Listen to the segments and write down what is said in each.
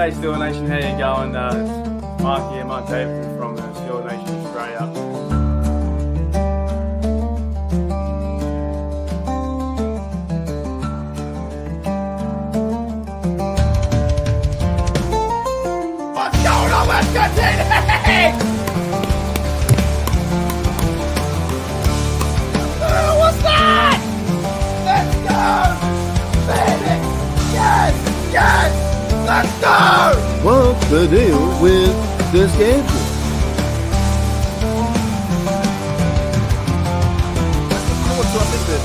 G'day, Steel Nation. How you going? It's Mark here, Mark David from Steel Nation Australia. What's going on, West Country? What's that? Let's go! Baby! Yes! Yes! Let's go! What's the deal with the schedule? So I think the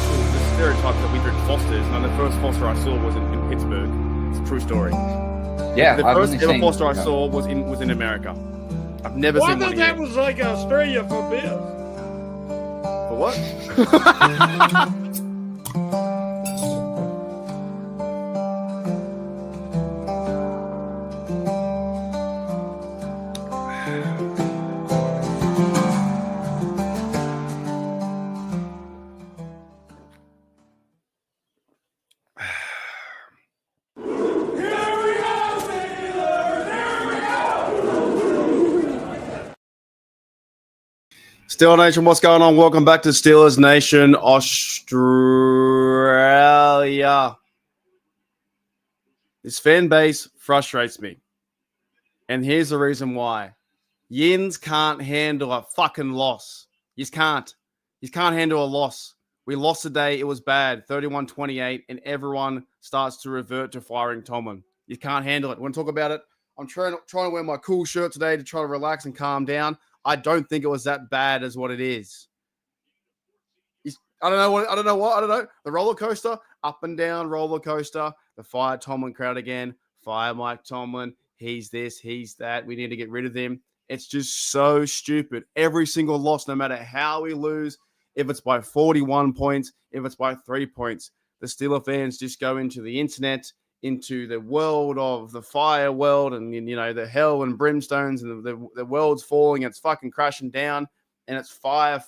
stereotype that we drink Fosters, and the first Foster I saw was in Pittsburgh. It's a true story. Yeah, The first ever Foster I saw was in America. I've never Well, I seen one thought that here. was like Australia for beers. For what? Steelers Nation, what's going on? Welcome back to Steelers Nation Australia. This fan base frustrates me. And here's the reason why. Yins can't handle a fucking loss. You just can't. You can't handle a loss. We lost today. It was bad. 31-28, and everyone starts to revert to firing Tomlin. You can't handle it. I want to talk about it. I'm trying to wear my cool shirt today to try to relax and calm down. I don't think it was that bad as what it is. I don't know. The roller coaster, up and down roller coaster. The fire Tomlin crowd again. Fire Mike Tomlin. He's this, he's that. We need to get rid of him. It's just so stupid. Every single loss, no matter how we lose, if it's by 41 points, if it's by 3 points, the Steeler fans just go into the internet, into the world of the fire world and, you know, the hell and brimstones and the world's falling. It's fucking crashing down and it's fire,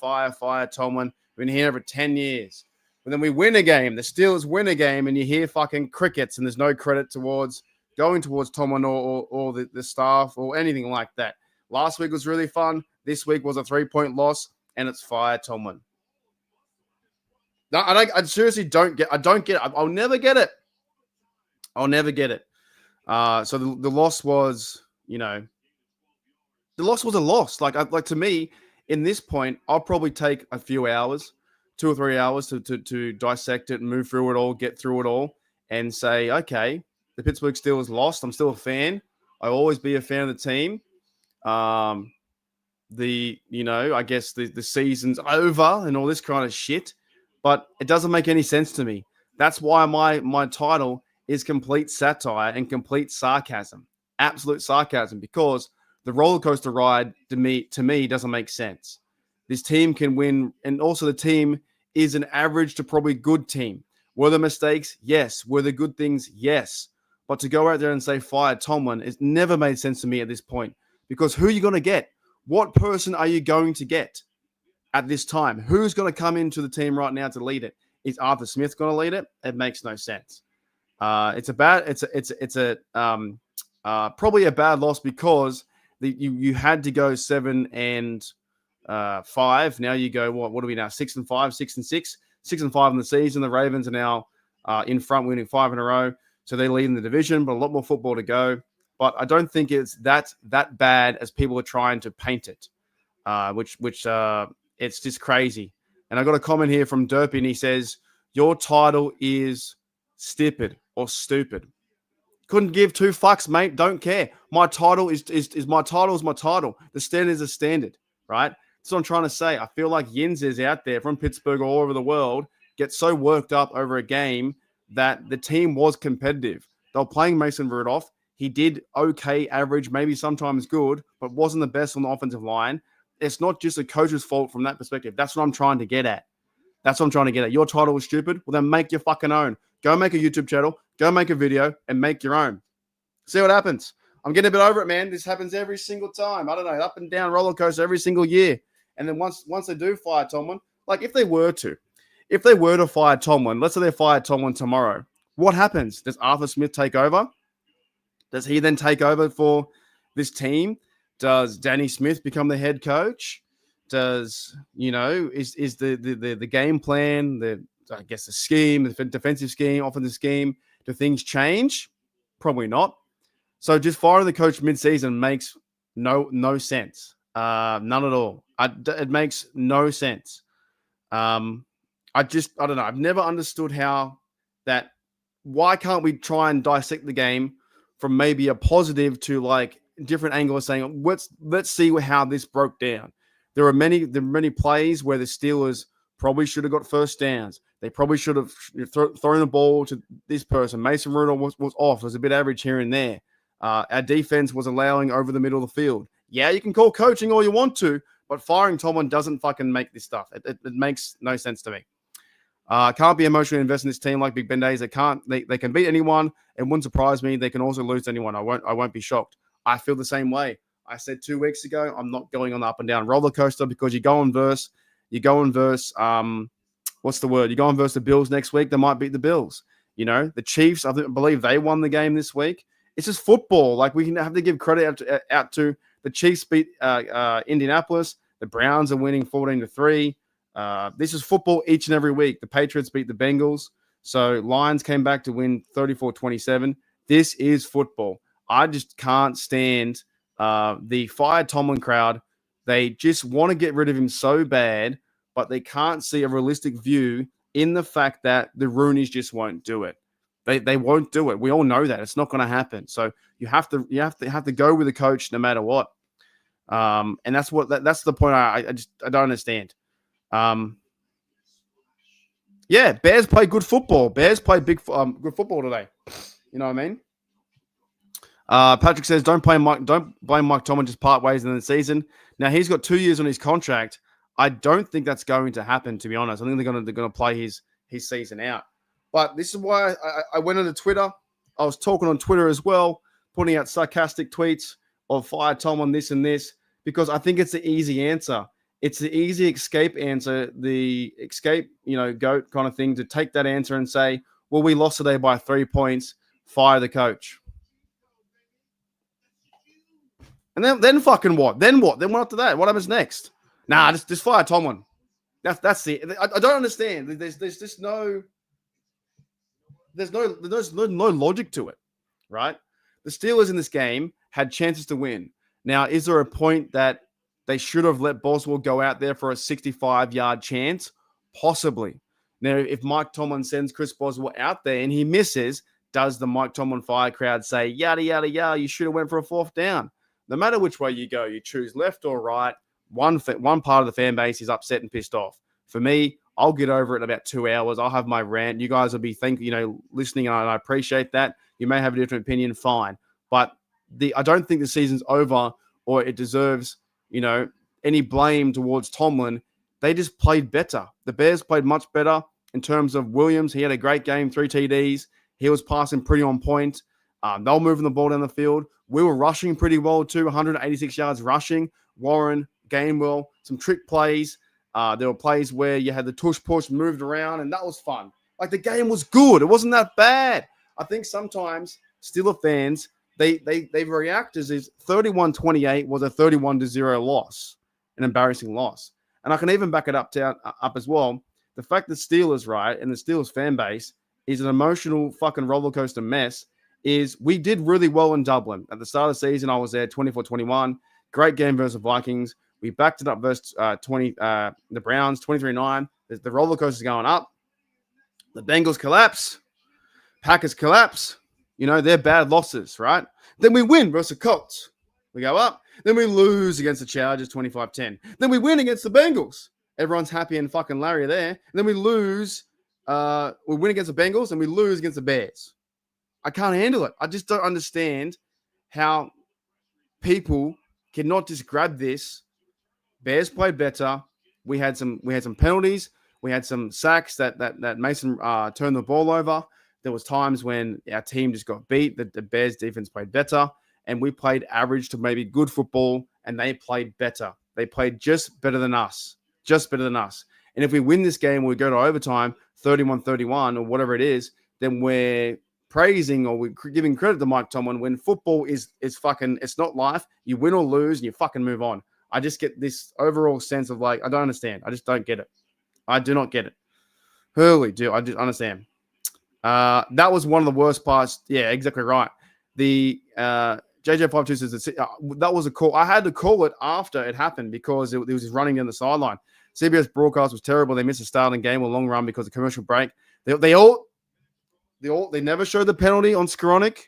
Tomlin. We've been here for 10 years. But then we win a game. The Steelers win a game and you hear fucking crickets and there's no credit towards going towards Tomlin or the staff or anything like that. Last week was really fun. This week was a 3-point loss and it's fire Tomlin. No, I seriously don't get it. I'll never get it. I'll never get it. So the loss was, the loss was a loss. Like to me, in this point, I'll probably take a few hours, 2 or 3 hours to dissect it and move through it all, get through it all, and say, okay, the Pittsburgh Steelers lost. I'm still a fan. I'll always be a fan of the team. I guess the season's over and all this kind of shit, but it doesn't make any sense to me. That's why my title is complete satire and complete sarcasm, absolute sarcasm, because the roller coaster ride to me doesn't make sense. This team can win, and also the team is an average to probably good team. Were there mistakes? Yes. Were there good things? Yes. But to go out there and say fire Tomlin, it's never made sense to me at this point, because who are you going to get? What person are you going to get at this time? Who's going to come into the team right now to lead it? Is Arthur Smith going to lead it? It makes no sense. It's probably a bad loss because you had to go 7-5. Now you go what are we now? 6-5, 6-6, 6-5 in the season. The Ravens are now in front, winning 5 in a row, so they lead in the division, but a lot more football to go. But I don't think it's that bad as people are trying to paint it, which it's just crazy. And I got a comment here from Derpy, and he says, "Your title is stupid or stupid." Couldn't give 2 fucks, mate. Don't care. My title is my title is my title. The standard is a standard, right? That's what I'm trying to say. I feel like Yins is out there from Pittsburgh all over the world get so worked up over a game that the team was competitive. They were playing Mason Rudolph. He did okay, average, maybe sometimes good, but wasn't the best on the offensive line. It's not just a coach's fault from that perspective. That's what I'm trying to get at. Your title was stupid. Well, then make your fucking own. Go make a YouTube channel. Go make a video and make your own. See what happens. I'm getting a bit over it, man. This happens every single time. I don't know, up and down roller coaster every single year. And then once they do fire Tomlin, like if they were to fire Tomlin, let's say they fire Tomlin tomorrow, what happens? Does Arthur Smith take over? Does he then take over for this team? Does Danny Smith become the head coach? Does, is the game plan, the scheme, the defensive scheme, offensive scheme, do things change? Probably not. So just firing the coach mid-season makes no sense. None at all. It makes no sense. I don't know. I've never understood why can't we try and dissect the game from maybe a positive to like different angle of saying, let's see how this broke down. There are many plays where the Steelers probably should have got first downs. They probably should have thrown the ball to this person. Mason Rudolph was off. It was a bit average here and there. Our defense was allowing over the middle of the field. Yeah, you can call coaching all you want to, but firing Tomlin doesn't fucking make this stuff. It makes no sense to me. Can't be emotionally invested in this team like Big Ben days. They can beat anyone. It wouldn't surprise me. They can also lose to anyone. I won't be shocked. I feel the same way. I said 2 weeks ago, I'm not going on the up and down roller coaster because you go and verse, what's the word? You go and verse the Bills next week. They might beat the Bills. The Chiefs, I believe they won the game this week. It's just football. Like, we can have to give credit out to the Chiefs beat Indianapolis. The Browns are winning 14-3. This is football each and every week. The Patriots beat the Bengals. So Lions came back to win 34-27. This is football. I just can't stand the fired Tomlin crowd. They just want to get rid of him so bad, but they can't see a realistic view in the fact that the Rooneys just won't do it. They won't do it. We all know that it's not going to happen. So you have to go with the coach no matter what. And that's the point I don't understand. Yeah, Bears play good football. Bears play good football today. You know what I mean? Patrick says, don't blame Mike Tomlin, just part ways in the season. Now he's got 2 years on his contract. I don't think that's going to happen, to be honest. I think they're going to play his season out. But this is why I went onto Twitter. I was talking on Twitter as well, putting out sarcastic tweets of fire Tomlin, this and this, because I think it's the easy answer. It's the easy escape answer, the escape, goat kind of thing, to take that answer and say, well, we lost today by 3 points, fire the coach. And then fucking what? Then what? Then what after that? What happens next? Nah, just fire Tomlin. That's the. I don't understand. There's just no logic to it, right? The Steelers in this game had chances to win. Now, is there a point that they should have let Boswell go out there for a 65-yard chance? Possibly. Now, if Mike Tomlin sends Chris Boswell out there and he misses, does the Mike Tomlin fire crowd say, yada, yada, yada, you should have went for a 4th down? No matter which way you go, you choose left or right, one part of the fan base is upset and pissed off. For me, I'll get over it in about 2 hours. I'll have my rant. You guys will be listening, and I appreciate that. You may have a different opinion, fine. But I don't think the season's over or it deserves, any blame towards Tomlin. They just played better. The Bears played much better in terms of Williams. He had a great game, 3 TDs. He was passing pretty on point. They were moving the ball down the field. We were rushing pretty well too, 186 yards rushing. Warren, Gainwell, some trick plays. There were plays where you had the tush push moved around, and that was fun. Like, the game was good. It wasn't that bad. I think sometimes Steelers fans, they react as if 31-28 was a 31-0 loss, an embarrassing loss. And I can even back it up as well. The fact that Steelers, right, and the Steelers fan base is an emotional fucking roller coaster mess is we did really well in Dublin. At the start of the season, I was there 24-21. Great game versus the Vikings. We backed it up versus the Browns, 23-9. The roller coaster is going up. The Bengals collapse. Packers collapse. They're bad losses, right? Then we win versus the Colts. We go up. Then we lose against the Chargers, 25-10. Then we win against the Bengals. Everyone's happy and fucking Larry there. And then we lose. We win against the Bengals and we lose against the Bears. I can't handle it. I just don't understand how people cannot just grab this. Bears played better. We had some penalties. We had some sacks that Mason turned the ball over. There was times when our team just got beat. The Bears defense played better, and we played average to maybe good football, and they played better. They played just better than us. And if we win this game, we go to overtime, 31-31 or whatever it is, then we're praising or we're giving credit to Mike Tomlin when football is fucking, it's not life. You win or lose and you fucking move on. I just get this overall sense of like, I don't understand. I just don't get it. I do not get it. Hurley, do I just understand? That was one of the worst parts. Yeah, exactly right. The JJ52 says that was a call. I had to call it after it happened because it was just running down the sideline. CBS broadcast was terrible. They missed a starting game or long run because of commercial break. They never showed the penalty on Skoranek.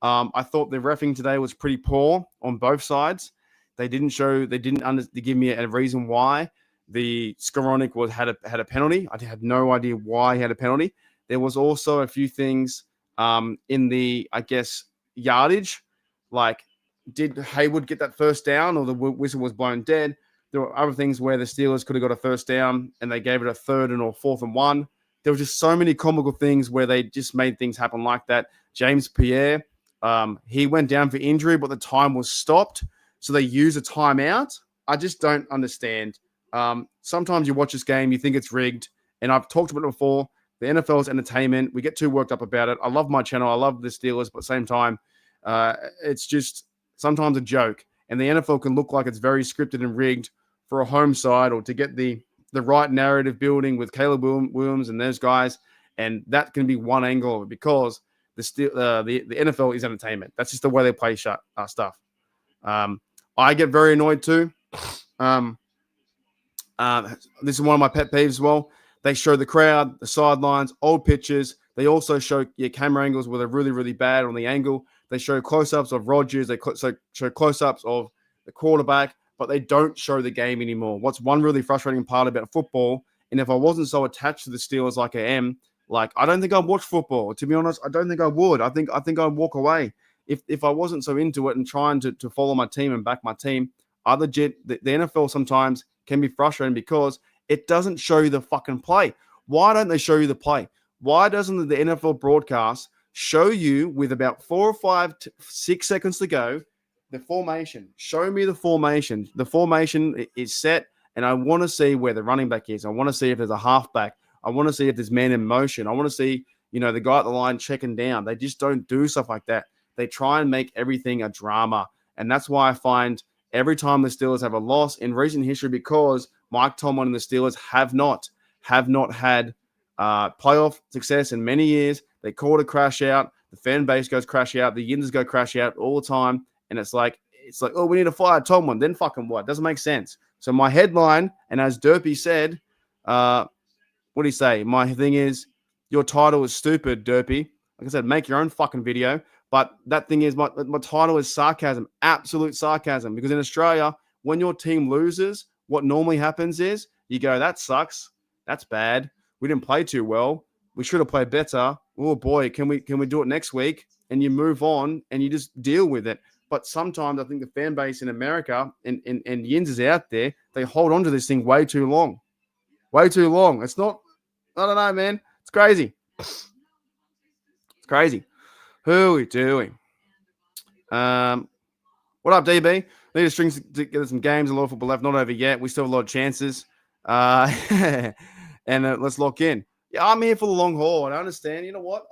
I thought the reffing today was pretty poor on both sides. They didn't give me a reason why the Skoranek had a penalty. I had no idea why he had a penalty. There was also a few things in the, I guess, yardage. Like, did Hayward get that first down or the whistle was blown dead? There were other things where the Steelers could have got a first down and they gave it a 3rd or 4th and 1. There were just so many comical things where they just made things happen like that. James Pierre, he went down for injury, but the time was stopped. So they use a timeout. I just don't understand. Sometimes you watch this game, you think it's rigged. And I've talked about it before. The NFL is entertainment. We get too worked up about it. I love my channel. I love the Steelers, but at the same time, it's just sometimes a joke. And the NFL can look like it's very scripted and rigged for a home side or to get the right narrative building with Caleb Williams and those guys. And that can be one angle of it because the NFL is entertainment. That's just the way they play stuff. I get very annoyed too. This is one of my pet peeves as well. They show the crowd, the sidelines, old pictures. They also show camera angles where they're really, really bad on the angle. They show close-ups of Rodgers. They show close-ups of the quarterback, but they don't show the game anymore. What's one really frustrating part about football, and if I wasn't so attached to the Steelers like I am, like I don't think I'd watch football. To be honest, I don't think I would. I think I'd walk away if I wasn't so into it and trying to follow my team and back my team. The NFL sometimes can be frustrating because it doesn't show you the fucking play. Why don't they show you the play? Why doesn't the NFL broadcast show you with about 4 or 5, 6 seconds to go, the formation? Show me the formation. The formation is set, and I want to see where the running back is. I want to see if there's a halfback. I want to see if there's man in motion. I want to see, the guy at the line checking down. They just don't do stuff like that. They try and make everything a drama. And that's why I find every time the Steelers have a loss in recent history, because Mike Tomlin and the Steelers have not had playoff success in many years. They call it a crash out. The fan base goes crash out. The Yinzers go crash out all the time. And it's like, oh, we need to fire Tomlin. Then fucking what? Doesn't make sense. So my headline, and as Derpy said, what do you say? My thing is, your title is stupid, Derpy. Like I said, make your own fucking video. But that thing is, my title is sarcasm, absolute sarcasm. Because in Australia, when your team loses, what normally happens is you go, that sucks. That's bad. We didn't play too well. We should have played better. Oh boy, can we do it next week? And you move on and you just deal with it. But sometimes I think the fan base in America and Yins is out there, they hold on to this thing way too long. Way too long. It's not, I don't know, man. It's crazy. It's crazy. Who are we doing? What up, DB? Need a string to get some games, a lot of football left, not over yet. We still have a lot of chances. And let's lock in. Yeah, I'm here for the long haul, and I understand. You know what?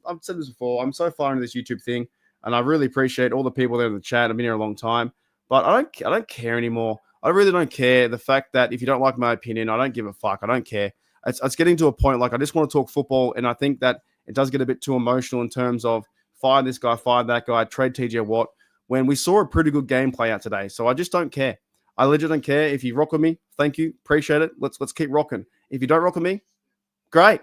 I've said this before. I'm so far into this YouTube thing, and I really appreciate all the people there in the chat. I've been here a long time, but I don't care anymore. I really don't care. The fact that if you don't like my opinion, I don't give a fuck. I don't care. It's getting to a point like I just want to talk football, and I think that it does get a bit too emotional in terms of fire this guy, fire that guy, trade TJ Watt, when we saw a pretty good game play out today. So I just don't care. I legit don't care. If you rock with me, thank you. Appreciate it. Let's keep rocking. If you don't rock with me, great.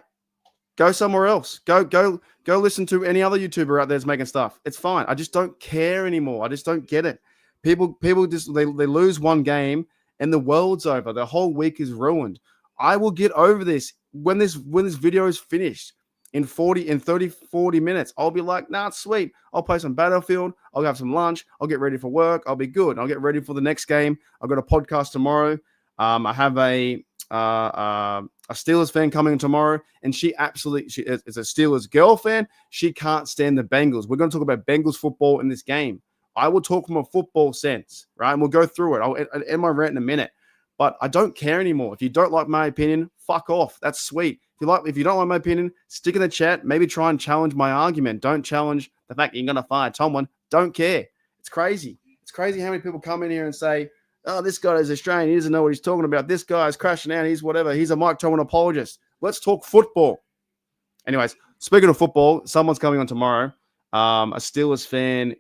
Go somewhere else. Go listen to any other YouTuber out there that's making stuff. It's fine. I just don't care anymore. I just don't get it. People just they lose one game and the world's over. The whole week is ruined. I will get over this when this video is finished. In 30, 40 minutes, I'll be like, nah, it's sweet. I'll play some Battlefield. I'll have some lunch. I'll get ready for work. I'll be good. I'll get ready for the next game. I've got a podcast tomorrow. I have a Steelers fan coming tomorrow, and she is a Steelers girl fan. She can't stand the Bengals. We're going to talk about Bengals football in this game. I will talk from a football sense, right? And we'll go through it. I'll end my rant in a minute. But I don't care anymore. If you don't like my opinion, fuck off. That's sweet. If you don't like my opinion, stick in the chat. Maybe try and challenge my argument. Don't challenge the fact that you're going to fire Tomlin. Don't care. It's crazy. It's crazy how many people come in here and say, oh, this guy is Australian. He doesn't know what he's talking about. This guy's crashing out. He's whatever. He's a Mike Tomlin apologist. Let's talk football. Anyways, speaking of football, someone's coming on tomorrow. A Steelers fan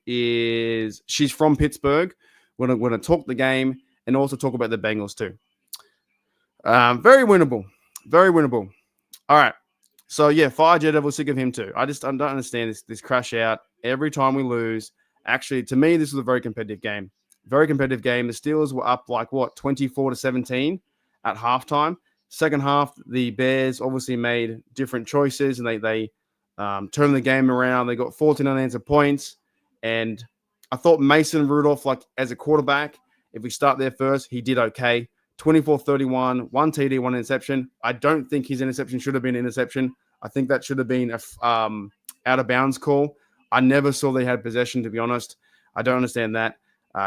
she's from Pittsburgh. We're going to talk the game and also talk about the Bengals too. Very winnable. Very winnable. All right. So, yeah, fire Jed, we're sick of him too. I don't understand this crash out every time we lose. Actually, to me, this was a very competitive game. Very competitive game. The Steelers were up 24-17 at halftime. Second half, the Bears obviously made different choices, and they turned the game around. They got 14 unanswered points, and I thought Mason Rudolph, as a quarterback, if we start there first, he did okay. 24-31, 1 TD, 1 interception. I don't think his interception should have been an interception. I think that should have been a out-of-bounds call. I never saw they had possession, to be honest. I don't understand that.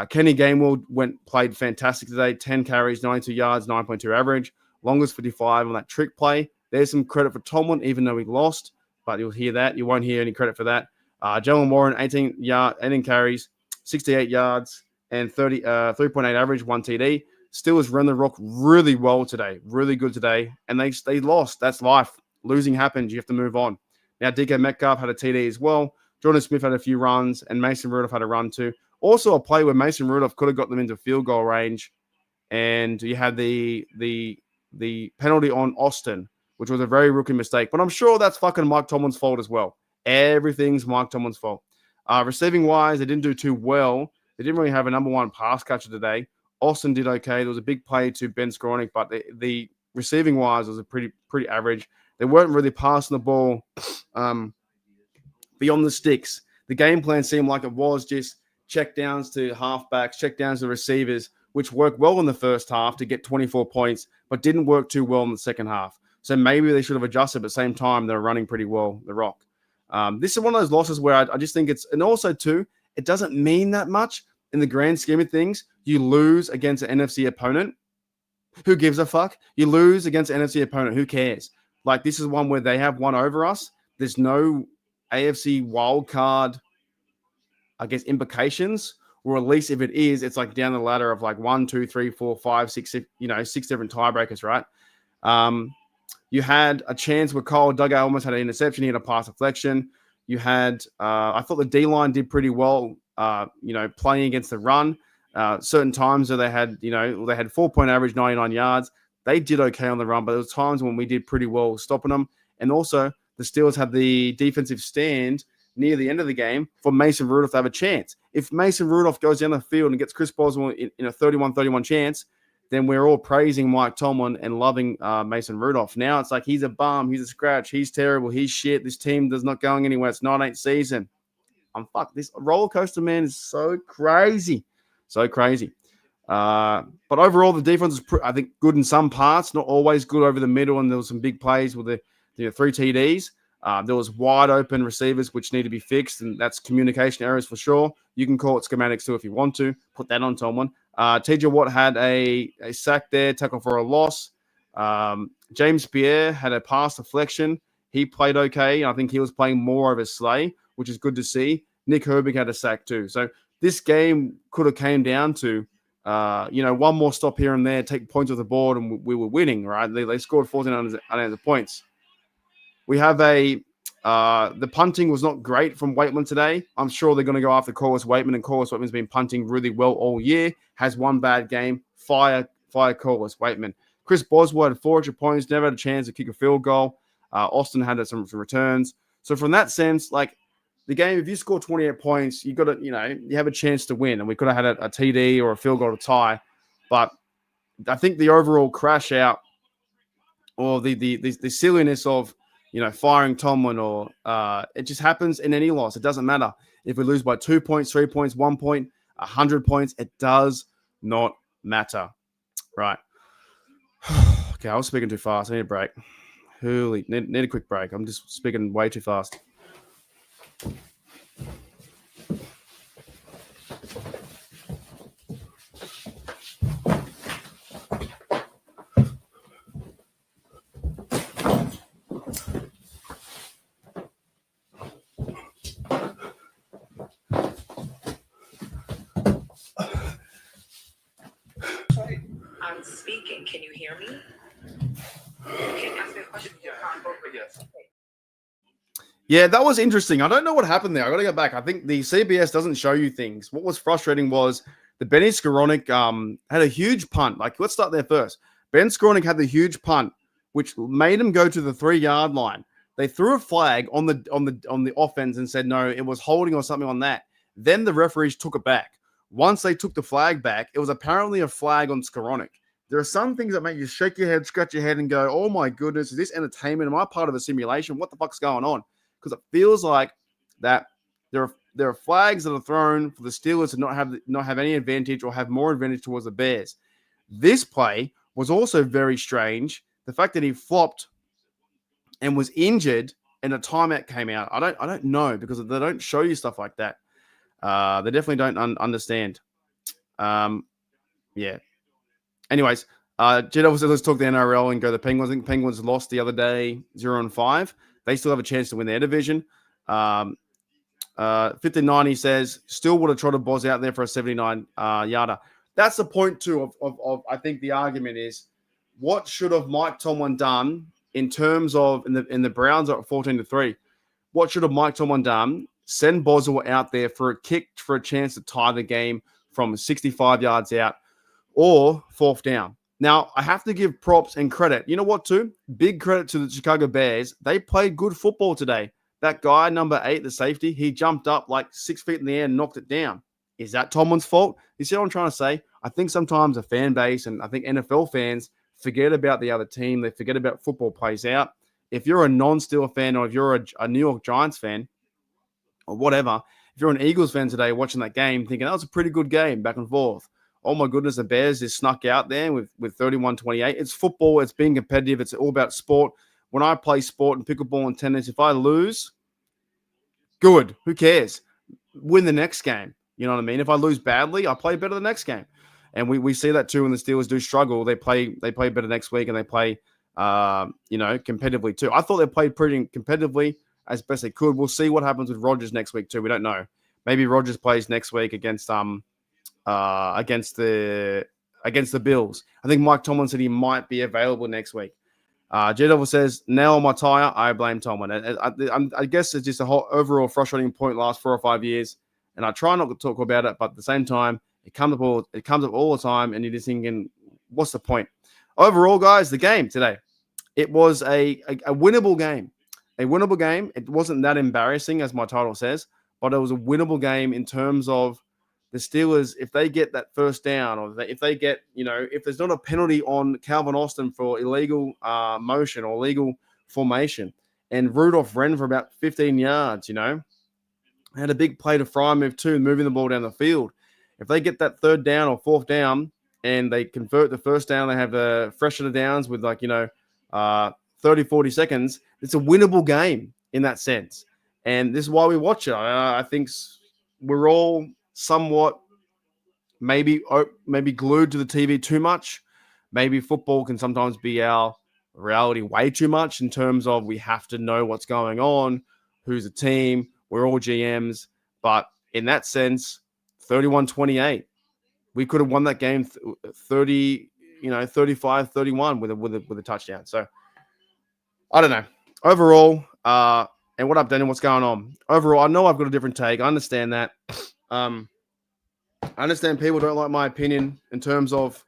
Kenny Gainwell played fantastic today. 10 carries, 92 yards, 9.2 average. Longest 55 on that trick play. There's some credit for Tomlin, even though he lost. But you'll hear that. You won't hear any credit for that. Jalen Warren, 18 carries, 68 yards, and 3.8 average, 1 TD. Steelers run the rock really well today. Really good today. And they lost. That's life. Losing happens. You have to move on. Now, DK Metcalf had a TD as well. Jordan Smith had a few runs, and Mason Rudolph had a run too. Also, a play where Mason Rudolph could have got them into field goal range, and you had the penalty on Austin, which was a very rookie mistake. But I'm sure that's fucking Mike Tomlin's fault as well. Everything's Mike Tomlin's fault. Receiving-wise, they didn't do too well. They didn't really have a number one pass catcher today. Austin did okay. There was a big play to Ben Skowronek, but the receiving-wise was a pretty average. They weren't really passing the ball beyond the sticks. The game plan seemed like it was just check downs to halfbacks, check downs to receivers, which worked well in the first half to get 24 points, but didn't work too well in the second half. So maybe they should have adjusted, but at the same time, they're running pretty well, the rock. This is one of those losses where I just think and also too, it doesn't mean that much in the grand scheme of things. You lose against an NFC opponent. Who gives a fuck? You lose against an NFC opponent. Who cares? This is one where they have one over us. There's no AFC wild card, I guess, implications, or at least if it is, it's down the ladder of 1, 2, 3, 4, 5, 6, 6 different tiebreakers, right? You had a chance where Kyle Duggar almost had an interception. He had a pass deflection. You had, I thought the D-line did pretty well, playing against the run. Certain times where they had 4-point average, 99 yards. They did okay on the run, but there was times when we did pretty well stopping them. And also, the Steelers had the defensive stand near the end of the game for Mason Rudolph to have a chance. If Mason Rudolph goes down the field and gets Chris Boswell in a 31-31 chance, then we're all praising Mike Tomlin and loving Mason Rudolph. Now it's he's a bum, he's a scratch, he's terrible, he's shit. This team is not going anywhere. It's 9-8 season. I'm fucked. This roller coaster, man, is so crazy. So crazy. But overall, the defense is, I think, good in some parts, not always good over the middle, and there was some big plays with the 3 TDs. There was wide open receivers which need to be fixed, and that's communication errors for sure. You can call it schematics too if you want to. Put that on Tomlin. TJ Watt had a sack there, tackle for a loss. James Pierre had a pass deflection. He played okay. I think he was playing more of a sleigh, which is good to see. Nick Herbig had a sack too. So this game could have came down to, one more stop here and there, take points off the board, and we were winning, right? They scored 14 unanswered points. We have the punting was not great from Waitman today. I'm sure they're going to go after Corliss Waitman, and Corliss Waitman's been punting really well all year. Has one bad game. Fire Corliss Waitman. Chris Boswell had 4 extra points, never had a chance to kick a field goal. Austin had some returns. So from that sense, the game, if you score 28 points, you got to, you have a chance to win. And we could have had a TD or a field goal to tie. But I think the overall crash out, or the silliness of, firing Tomlin, or it just happens in any loss. It doesn't matter if we lose by 2 points, 3 points, 1 point, 100 points. It does not matter, right? Okay, I was speaking too fast. I need a break. Need a quick break. I'm just speaking way too fast. speaking. Can you hear me? Can you ask me a question? Yes. Yeah, that was interesting. I don't know what happened there. I got to go back. I think the CBS doesn't show you things. What was frustrating was the Benny Skowronek had a huge punt. Like, let's start there first. Ben Skowronek had the huge punt, which made him go to the 3-yard line. They threw a flag on the offense and said no, it was holding or something on that. Then the referees took it back. Once they took the flag back, it was apparently a flag on Skowronek. There are some things that make you shake your head, scratch your head, and go, "Oh my goodness, is this entertainment? Am I part of a simulation? What the fuck's going on?" Because it feels like that there are flags that are thrown for the Steelers to not have any advantage or have more advantage towards the Bears. This play was also very strange. The fact that he flopped and was injured and a timeout came out. I don't know, because they don't show you stuff like that. They definitely don't understand. Yeah. Anyways, Jed said let's talk the NRL and go the Penguins. I think Penguins lost the other day 0-5. They still have a chance to win their division. 59, says, still would have tried to Boz out there for a 79 yarder. That's the point, too, of I think the argument is, what should have Mike Tomlin done in terms of, in the Browns are at 14-3, what should have Mike Tomlin done? Send Boswell out there for a kick for a chance to tie the game from 65 yards out or 4th down. Now, I have to give props and credit. You know what, too? Big credit to the Chicago Bears. They played good football today. That guy, number 8, the safety, he jumped up like 6 feet in the air and knocked it down. Is that Tomlin's fault? You see what I'm trying to say? I think sometimes a fan base and I think NFL fans forget about the other team. They forget about football plays out. If you're a non-Steeler fan, or if you're a New York Giants fan or whatever, if you're an Eagles fan today watching that game thinking that was a pretty good game back and forth, oh my goodness, the Bears just snuck out there with 31-28. It's football. It's being competitive. It's all about sport. When I play sport and pickleball and tennis, if I lose, good. Who cares? Win the next game. You know what I mean? If I lose badly, I play better the next game. And we see that too when the Steelers do struggle. They play better next week, and they play competitively too. I thought they played pretty competitively as best they could. We'll see what happens with Rodgers next week too. We don't know. Maybe Rodgers plays next week against the Bills. I think Mike Tomlin said he might be available next week. J-Devil says, nail on my tire, I blame Tomlin. I guess it's just a whole overall frustrating point last 4 or 5 years, and I try not to talk about it, but at the same time, it comes up all the time, and you're just thinking, what's the point? Overall, guys, the game today, it was a winnable game. A winnable game. It wasn't that embarrassing, as my title says, but it was a winnable game in terms of the Steelers, if they get that first down, or if they get, if there's not a penalty on Calvin Austin for illegal motion or illegal formation, and Rudolph ran for about 15 yards, had a big play to fry move too, moving the ball down the field. If they get that 3rd down or 4th down and they convert the first down, they have the fresh of the downs with 30, 40 seconds, it's a winnable game in that sense. And this is why we watch it. I think we're all somewhat maybe glued to the TV too much. Maybe football can sometimes be our reality way too much in terms of we have to know what's going on, who's a team, we're all GMs. But in that sense, 31-28, we could have won that game 35-31 with a touchdown. So I don't know. Overall, and what up, Daniel? What's going on? Overall, I know I've got a different take. I understand that. I understand people don't like my opinion in terms of,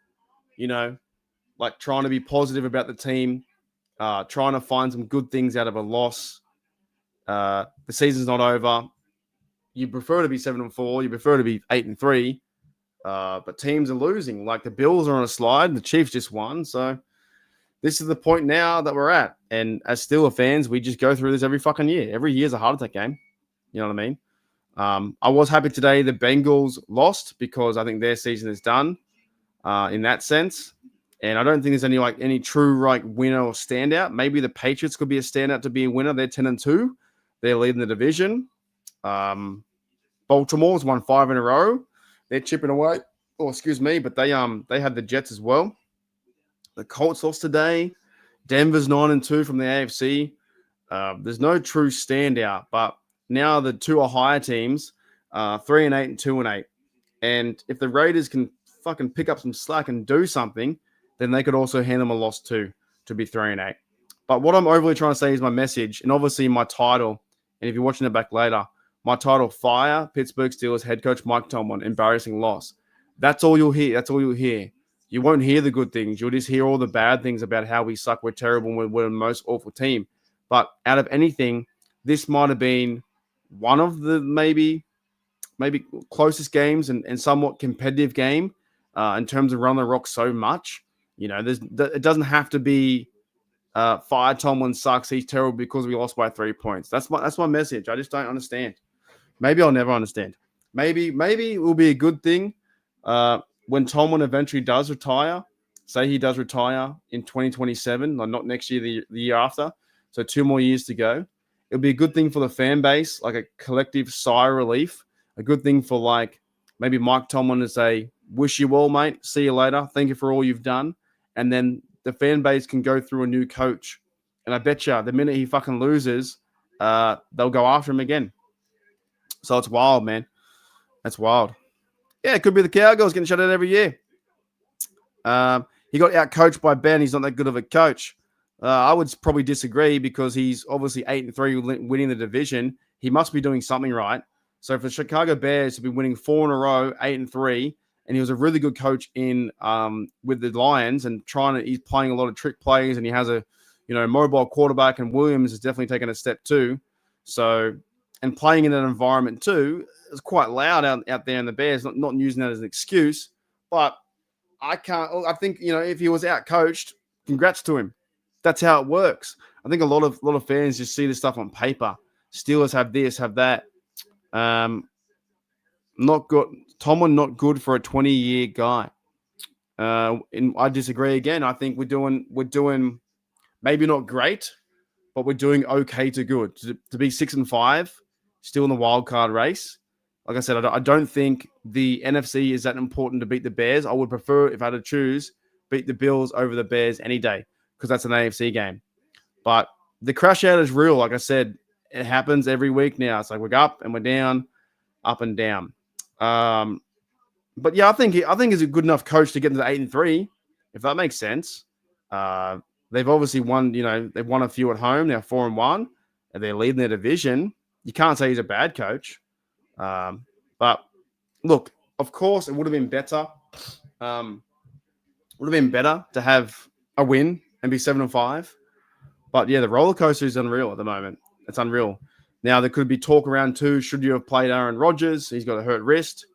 trying to be positive about the team, trying to find some good things out of a loss. The season's not over. You prefer to be 7-4. You prefer to be 8-3. But teams are losing. Like the Bills are on a slide, and the Chiefs just won. So this is the point now that we're at. And as Steelers fans, we just go through this every fucking year. Every year's a heart attack game. You know what I mean? I was happy today the Bengals lost because I think their season is done in that sense. And I don't think there's any true winner or standout. Maybe the Patriots could be a standout to be a winner. They're 10-2. They're leading the division. Baltimore's won 5 in a row. They're chipping away. Oh, excuse me, but they had the Jets as well. The Colts lost today. Denver's 9-2 from the AFC. There's no true standout, but now the 2 are higher teams, 3-8 and 2-8. And if the Raiders can fucking pick up some slack and do something, then they could also hand them a loss too to be 3-8. But what I'm overly trying to say is my message, and obviously my title, and if you're watching it back later, my title, Fire Pittsburgh Steelers head coach Mike Tomlin, embarrassing loss. That's all you'll hear. That's all you'll hear. You won't hear the good things. You'll just hear all the bad things about how we suck, we're terrible, and we're the most awful team. But out of anything, this might have been one of the maybe closest games and somewhat competitive game in terms of run the rock so much. You know, it doesn't have to be fire Tomlin sucks, he's terrible because we lost by 3 points. That's my message. I just don't understand. Maybe I'll never understand. Maybe it will be a good thing when Tomlin eventually does retire. Say he does retire in 2027, not next year, the year after. So 2 more years to go. It'll be a good thing for the fan base, like a collective sigh of relief. A good thing for like maybe Mike Tomlin to say, wish you well, mate. See you later. Thank you for all you've done. And then the fan base can go through a new coach. And I bet you the minute he fucking loses, they'll go after him again. So it's wild, man. That's wild. Yeah, it could be the Cowgirls getting shut out every year. He got out-coached by Ben. He's not that good of a coach. I would probably disagree because he's obviously 8-3 winning the division. He must be doing something right. So for the Chicago Bears to be winning 4 in a row, 8-3, and he was a really good coach in with the Lions and he's playing a lot of trick plays, and he has a mobile quarterback, and Williams has definitely taken a step too. So, and playing in that environment too, it's quite loud out there in the Bears, not using that as an excuse. But I think, if he was out coached, congrats to him. That's how it works. I think a lot of fans just see this stuff on paper. Steelers have this, have that. Not good. Tomlin not good for a 20-year guy. And I disagree again. I think we're doing maybe not great, but we're doing okay to good. To be 6-5, still in the wild card race. Like I said, I don't think the NFC is that important to beat the Bears. I would prefer, if I had to choose, beat the Bills over the Bears any day because that's an AFC game. But the crash out is real. Like I said, it happens every week now. It's like we're up and we're down, up and down. But yeah, I think he's a good enough coach to get into the 8-3, if that makes sense. They've obviously won. They've won a few at home. They're 4-1, and they're leading their division. You can't say he's a bad coach. But look, of course, it would have been better. Would have been better to have a win and be 7-5. But yeah, the roller coaster is unreal at the moment. It's unreal. Now, there could be talk around too. Should you have played Aaron Rodgers? He's got a hurt wrist.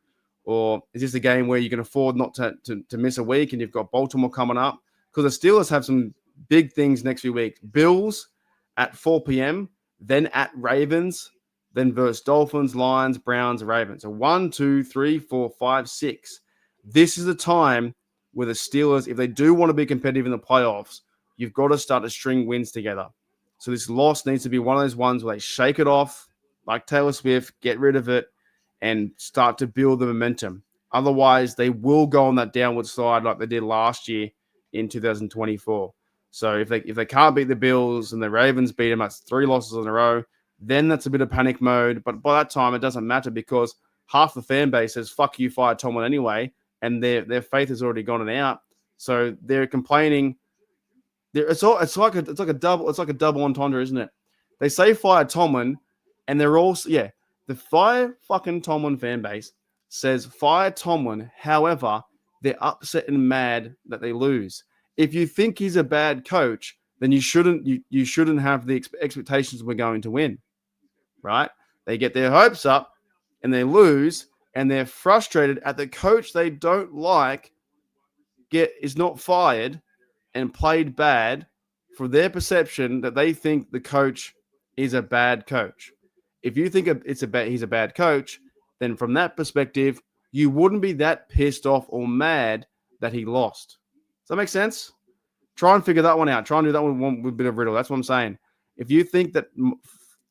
Or is this a game where you can afford not to miss a week and you've got Baltimore coming up? Because the Steelers have some big things next few weeks. Bills at 4 p.m., then at Ravens, then versus Dolphins, Lions, Browns, Ravens. So 1, 2, 3, 4, 5, 6. This is the time where the Steelers, if they do want to be competitive in the playoffs, you've got to start to string wins together. So this loss needs to be one of those ones where they shake it off, like Taylor Swift, get rid of it, and start to build the momentum. Otherwise, they will go on that downward slide like they did last year in 2024. So if they can't beat the Bills and the Ravens beat them, that's 3 losses in a row, then that's a bit of panic mode. But by that time, it doesn't matter because half the fan base says, fuck you, fire Tomlin anyway, and their faith has already gone out. So they're complaining. It's like a double entendre, isn't it? They say fire Tomlin, and they're all the fire fucking Tomlin fan base says fire Tomlin. However, they're upset and mad that they lose. If you think he's a bad coach, then you shouldn't have the expectations we're going to win, right? They get their hopes up and they lose, and they're frustrated at the coach they don't like is not fired and played bad for their perception that they think the coach is a bad coach. If you think he's a bad coach, then from that perspective, you wouldn't be that pissed off or mad that he lost. Does that make sense? Try and figure that one out. Try and do that one with a bit of riddle. That's what I'm saying. If you think that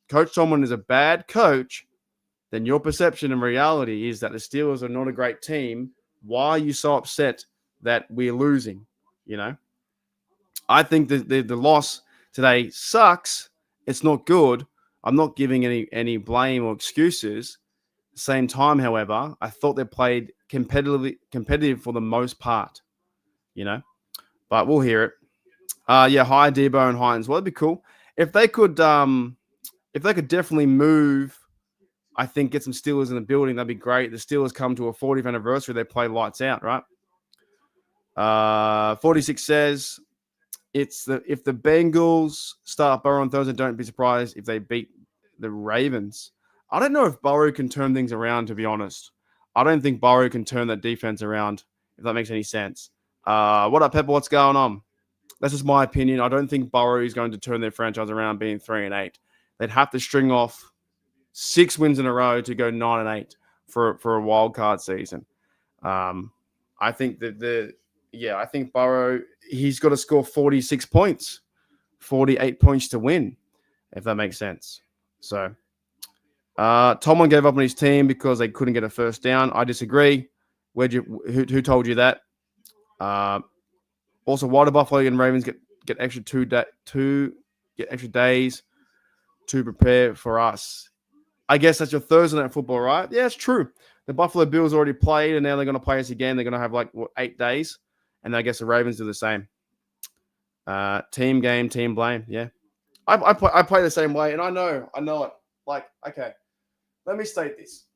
Coach Tomlin is a bad coach, then your perception and reality is that the Steelers are not a great team. Why are you so upset that we're losing? I think the loss today sucks. It's not good. I'm not giving any blame or excuses. At the same time, however, I thought they played competitive for the most part, but we'll hear it. Yeah, hire Debo and Hines. Well, that'd be cool if they could. If they could definitely move, I think get some Steelers in the building. That'd be great. The Steelers come to a 40th anniversary. They play lights out, right? 46 says if the Bengals start Burrow on Thursday, don't be surprised if they beat the Ravens. I don't know if Burrow can turn things around, to be honest. I don't think Burrow can turn that defense around, if that makes any sense. What up, Pepper? What's going on? That's just my opinion. I don't think Burrow is going to turn their franchise around being 3-8. They'd have to string off 6 wins in a row to go 9-8 for a wild card season. I think I think Burrow, he's got to score 46 points, 48 points to win, if that makes sense. So, Tomlin gave up on his team because they couldn't get a first down. I disagree. Who told you that? Also, why do Buffalo and Ravens get extra extra days to prepare for us? I guess that's your Thursday night football, right? Yeah, it's true. The Buffalo Bills already played, and now they're going to play us again. They're going to have 8 days, and I guess the Ravens do the same. Team game, team blame. Yeah, I play the same way, and I know it. Okay, let me state this.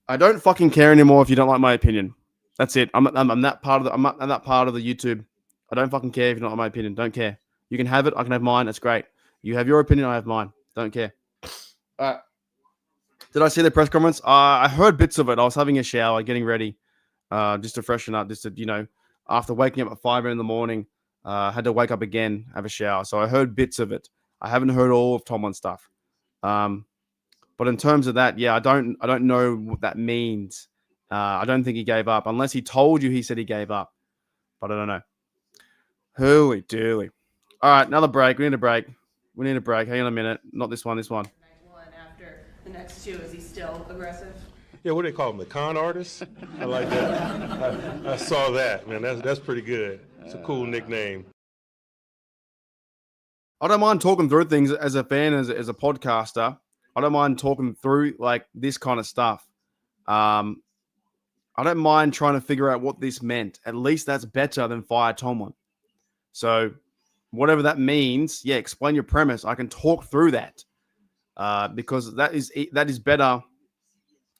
I don't fucking care anymore if you don't like my opinion. That's it. I'm that part of the YouTube. I don't fucking care if you don't like my opinion. Don't care. You can have it. I can have mine. That's great. You have your opinion. I have mine. Don't care. Did I see the press conference? I heard bits of it. I was having a shower, getting ready, just to freshen up. Just to, after waking up at 5 in the morning, had to wake up again, have a shower. So I heard bits of it. I haven't heard all of Tomlin's stuff. But in terms of that, yeah, I don't know what that means. I don't think he gave up, unless he told you he said he gave up. But I don't know. Hooly dooly. All right, another break. We need a break. Hang on a minute. Not this one. This one. One after the next 2, is he still aggressive? Yeah, what do they call him? The con artist? I like that. I saw that, man. That's pretty good. It's a cool nickname. I don't mind talking through things as a fan, as a podcaster. I don't mind talking through this kind of stuff. I don't mind trying to figure out what this meant. At least that's better than fire Tomlin. So whatever that means, yeah, explain your premise. I can talk through that because that is better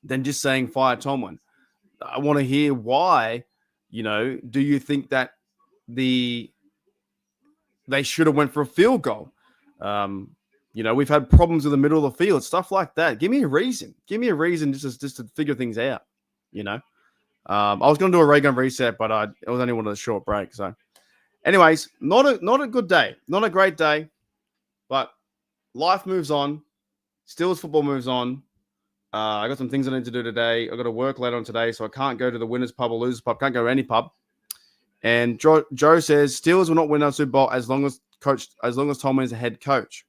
than just saying fire Tomlin. I want to hear why. Do you think that they should have went for a field goal? We've had problems in the middle of the field, stuff like that. Give me a reason. Just to figure things out. I was going to do a ray gun reset, but it was only one of the short break. So, anyways, not a good day, not a great day, but life moves on. Steelers football moves on. I got some things I need to do today. I got to work later on today, so I can't go to the winners pub or losers pub. Can't go to any pub. And Joe says Steelers will not win our Super Bowl as long as Tomlin is a head coach.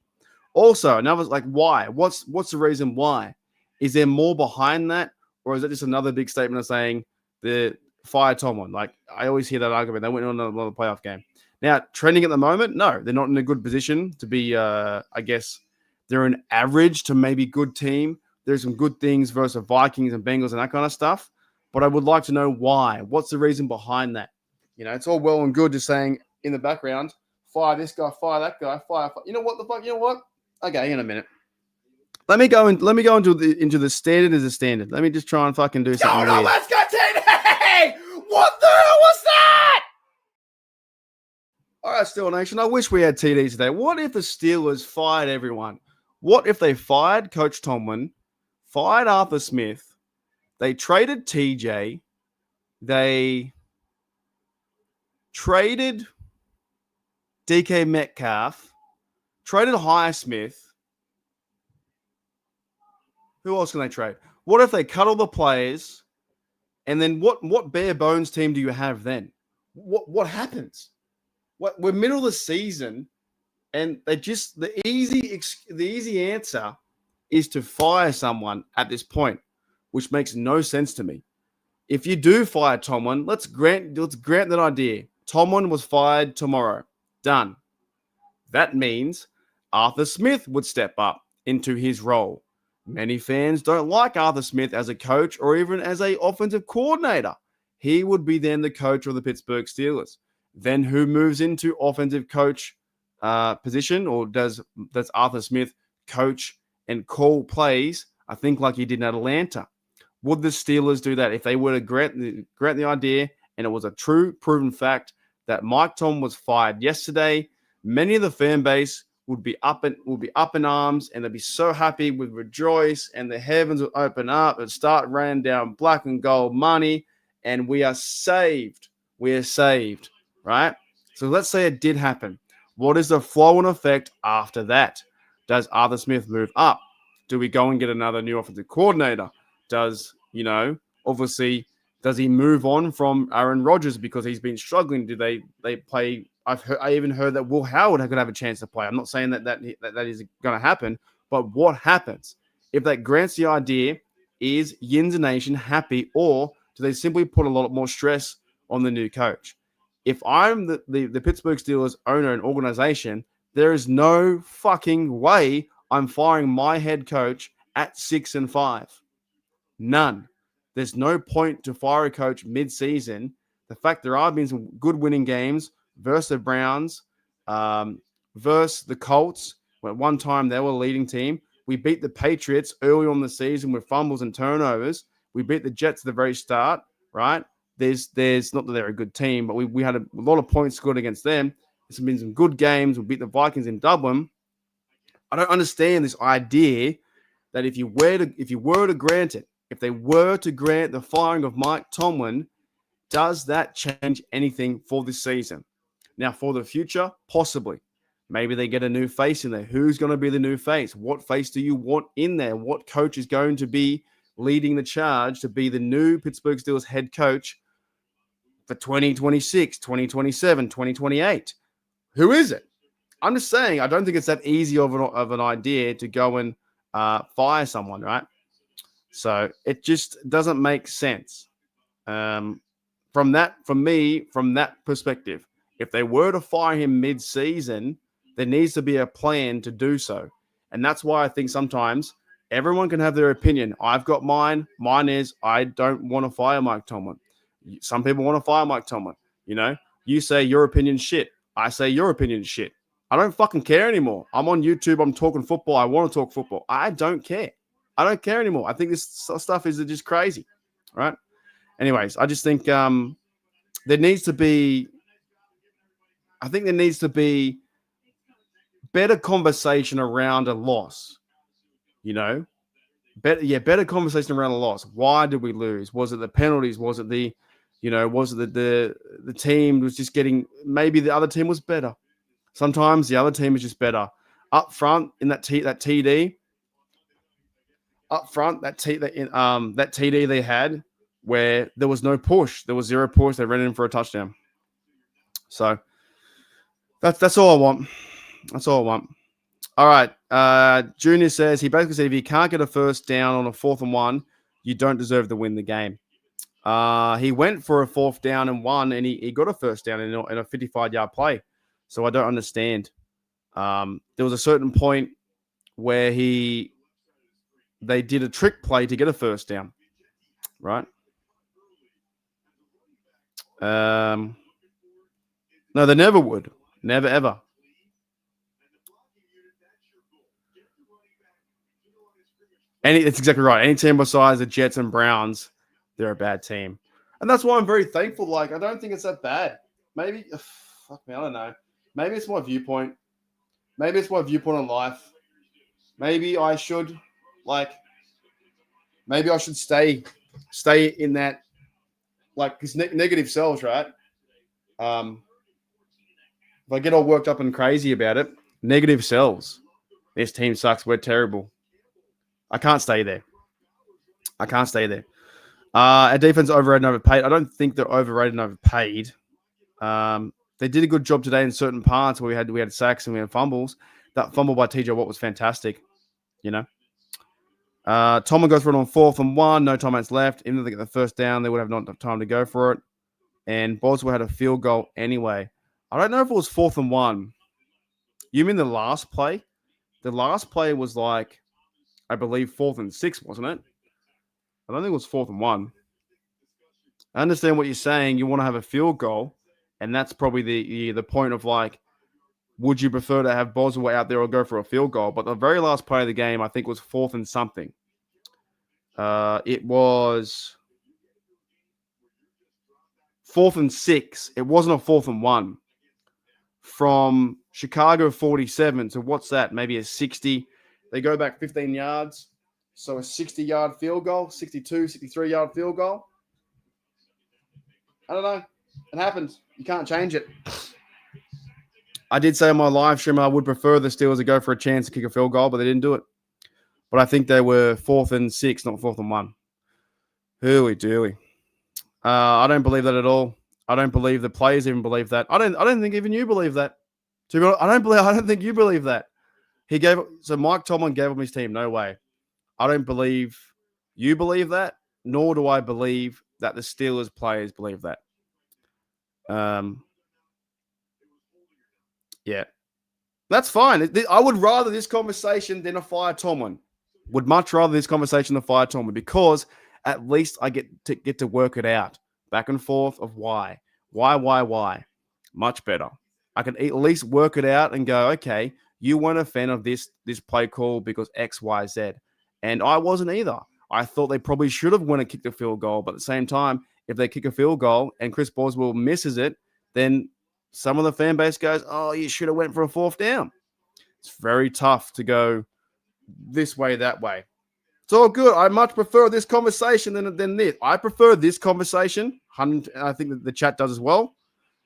Also, another why? What's the reason why? Is there more behind that, or is it just another big statement of saying the fire Tomlin? I always hear that argument. They went on another playoff game. Now, trending at the moment, no, they're not in a good position to be. I guess they're an average to maybe good team. There's some good things versus Vikings and Bengals and that kind of stuff. But I would like to know why. What's the reason behind that? It's all well and good just saying in the background, fire this guy, fire that guy, fire. You know what the fuck? You know what? Okay, in a minute. Let me go into the standard as a standard. Let me just try and fucking do something weird. Let's continue! What the hell was that? All right, Steel Nation. I wish we had TD today. What if the Steelers fired everyone? What if they fired Coach Tomlin, fired Arthur Smith, they traded TJ, they traded DK Metcalf, traded Highsmith. Who else can they trade? What if they cut all the players? And then what bare bones team do you have then? What happens? We're middle of the season, and the easy answer is to fire someone at this point, which makes no sense to me. If you do fire Tomlin, let's grant that idea. Tomlin was fired tomorrow. Done. That means Arthur Smith would step up into his role. Many fans don't like Arthur Smith as a coach or even as an offensive coordinator. he would be then the coach of the Pittsburgh Steelers. Then who moves into offensive coach position, or does Arthur Smith coach and call plays? I think like he did in Atlanta. Would the Steelers do that if they were to grant the idea and it was a true proven fact that Mike Tomlin was fired yesterday? Many of the fan base would be up in arms, and they'd be so happy, would rejoice, and the heavens would open up and start raining down black and gold money, and we are saved. We are saved, right? So let's say it did happen. What is the flow and effect after that? Does Arthur Smith move up? Do we go and get another new offensive coordinator? Does he move on from Aaron Rodgers because he's been struggling? Do they play? I even heard that Will Howard could have a chance to play. I'm not saying that is going to happen, but what happens if that grants the idea? Is Yin's Nation happy, or do they simply put a lot more stress on the new coach? If I'm the Pittsburgh Steelers owner and organization, there is no fucking way I'm firing my head coach at 6-5. None. There's no point to fire a coach mid-season. The fact there have been some good winning games versus the Browns, versus the Colts. At one time, they were a leading team. We beat the Patriots early on the season with fumbles and turnovers. We beat the Jets at the very start, right? There's not that they're a good team, but we had a lot of points scored against them. There's been some good games. We beat the Vikings in Dublin. I don't understand this idea that if you were to grant it, if they were to grant the firing of Mike Tomlin, does that change anything for this season? Now, for the future, possibly. Maybe they get a new face in there. Who's going to be the new face? What face do you want in there? What coach is going to be leading the charge to be the new Pittsburgh Steelers head coach for 2026, 2027, 2028? Who is it? I'm just saying, I don't think it's that easy of an idea to go and fire someone, right? So it just doesn't make sense. From that perspective, if they were to fire him mid-season, there needs to be a plan to do so. And that's why I think sometimes everyone can have their opinion. I've got mine. Mine is I don't want to fire Mike Tomlin. Some people want to fire Mike Tomlin. You say your opinion's shit. I say your opinion's shit. I don't fucking care anymore. I'm on YouTube. I'm talking football. I want to talk football. I don't care. I don't care anymore. I think this stuff is just crazy, right? Anyways, I just think there needs to be better conversation around a loss. Better conversation around a loss. Why did we lose? Was it the penalties? Was it the team was just getting, maybe the other team was better. Sometimes the other team is just better. Up front in that TD. Up front, that TD they had where there was no push. There was zero push. They ran in for a touchdown. So that's all I want. That's all I want. All right. Junior says, he basically said if you can't get a first down on a 4th and 1, you don't deserve to win the game. He went for a 4th down and 1, and he got a first down in a 55-yard play. So I don't understand. There was a certain point where they did a trick play to get a first down, right? No, they never would. Never, ever. It's exactly right. Any team besides the Jets and Browns, they're a bad team. And that's why I'm very thankful. Like, I don't think it's that bad. Maybe, fuck me, I don't know. Maybe it's my viewpoint. Maybe it's my viewpoint on life. Maybe I should, stay in that, because negative sells, right? If I get all worked up and crazy about it, negative sells. This team sucks. We're terrible. I can't stay there. Our defense overrated and overpaid. I don't think they're overrated and overpaid. They did a good job today in certain parts where we had sacks and we had fumbles. That fumble by TJ Watt was fantastic. Tomlin goes for it on 4th and 1. No timeouts left. Even though they get the first down, they would have not enough time to go for it. And Boswell had a field goal anyway. I don't know if it was 4th and 1. You mean the last play? The last play was I believe 4th and 6, wasn't it? I don't think it was 4th and 1. I understand what you're saying. You want to have a field goal, and that's probably the point of like, would you prefer to have Boswell out there or go for a field goal? But the very last play of the game, I think, was 4th and something. It was 4th and 6. It wasn't a 4th and 1 from Chicago 47. So what's that? Maybe a 60. They go back 15 yards. So a 60-yard field goal, 62, 63-yard field goal. I don't know. It happens. You can't change it. I did say on my live stream I would prefer the Steelers to go for a chance to kick a field goal, but they didn't do it. But I think they were 4th and 6, not 4th and 1. Hooey dooey. I don't believe that at all. I don't believe the players even believe that. I don't think even you believe that. To be honest, I don't think you believe that. So Mike Tomlin gave up his team. No way. I don't believe you believe that, nor do I believe that the Steelers players believe that. Yeah. That's fine. I would rather this conversation than a fire Tomlin. Would much rather this conversation than fire Tomlin because at least I get to work it out back and forth of why. Much better. I can at least work it out and go, okay, you weren't a fan of this play call because X, Y, Z. And I wasn't either. I thought they probably should have went and kicked a field goal. But at the same time, if they kick a field goal and Chris Boswell misses it, then some of the fan base goes, oh, you should have went for a 4th down. It's very tough to go this way, that way. It's all good. I much prefer this conversation than this. I prefer this conversation, and I think that the chat does as well,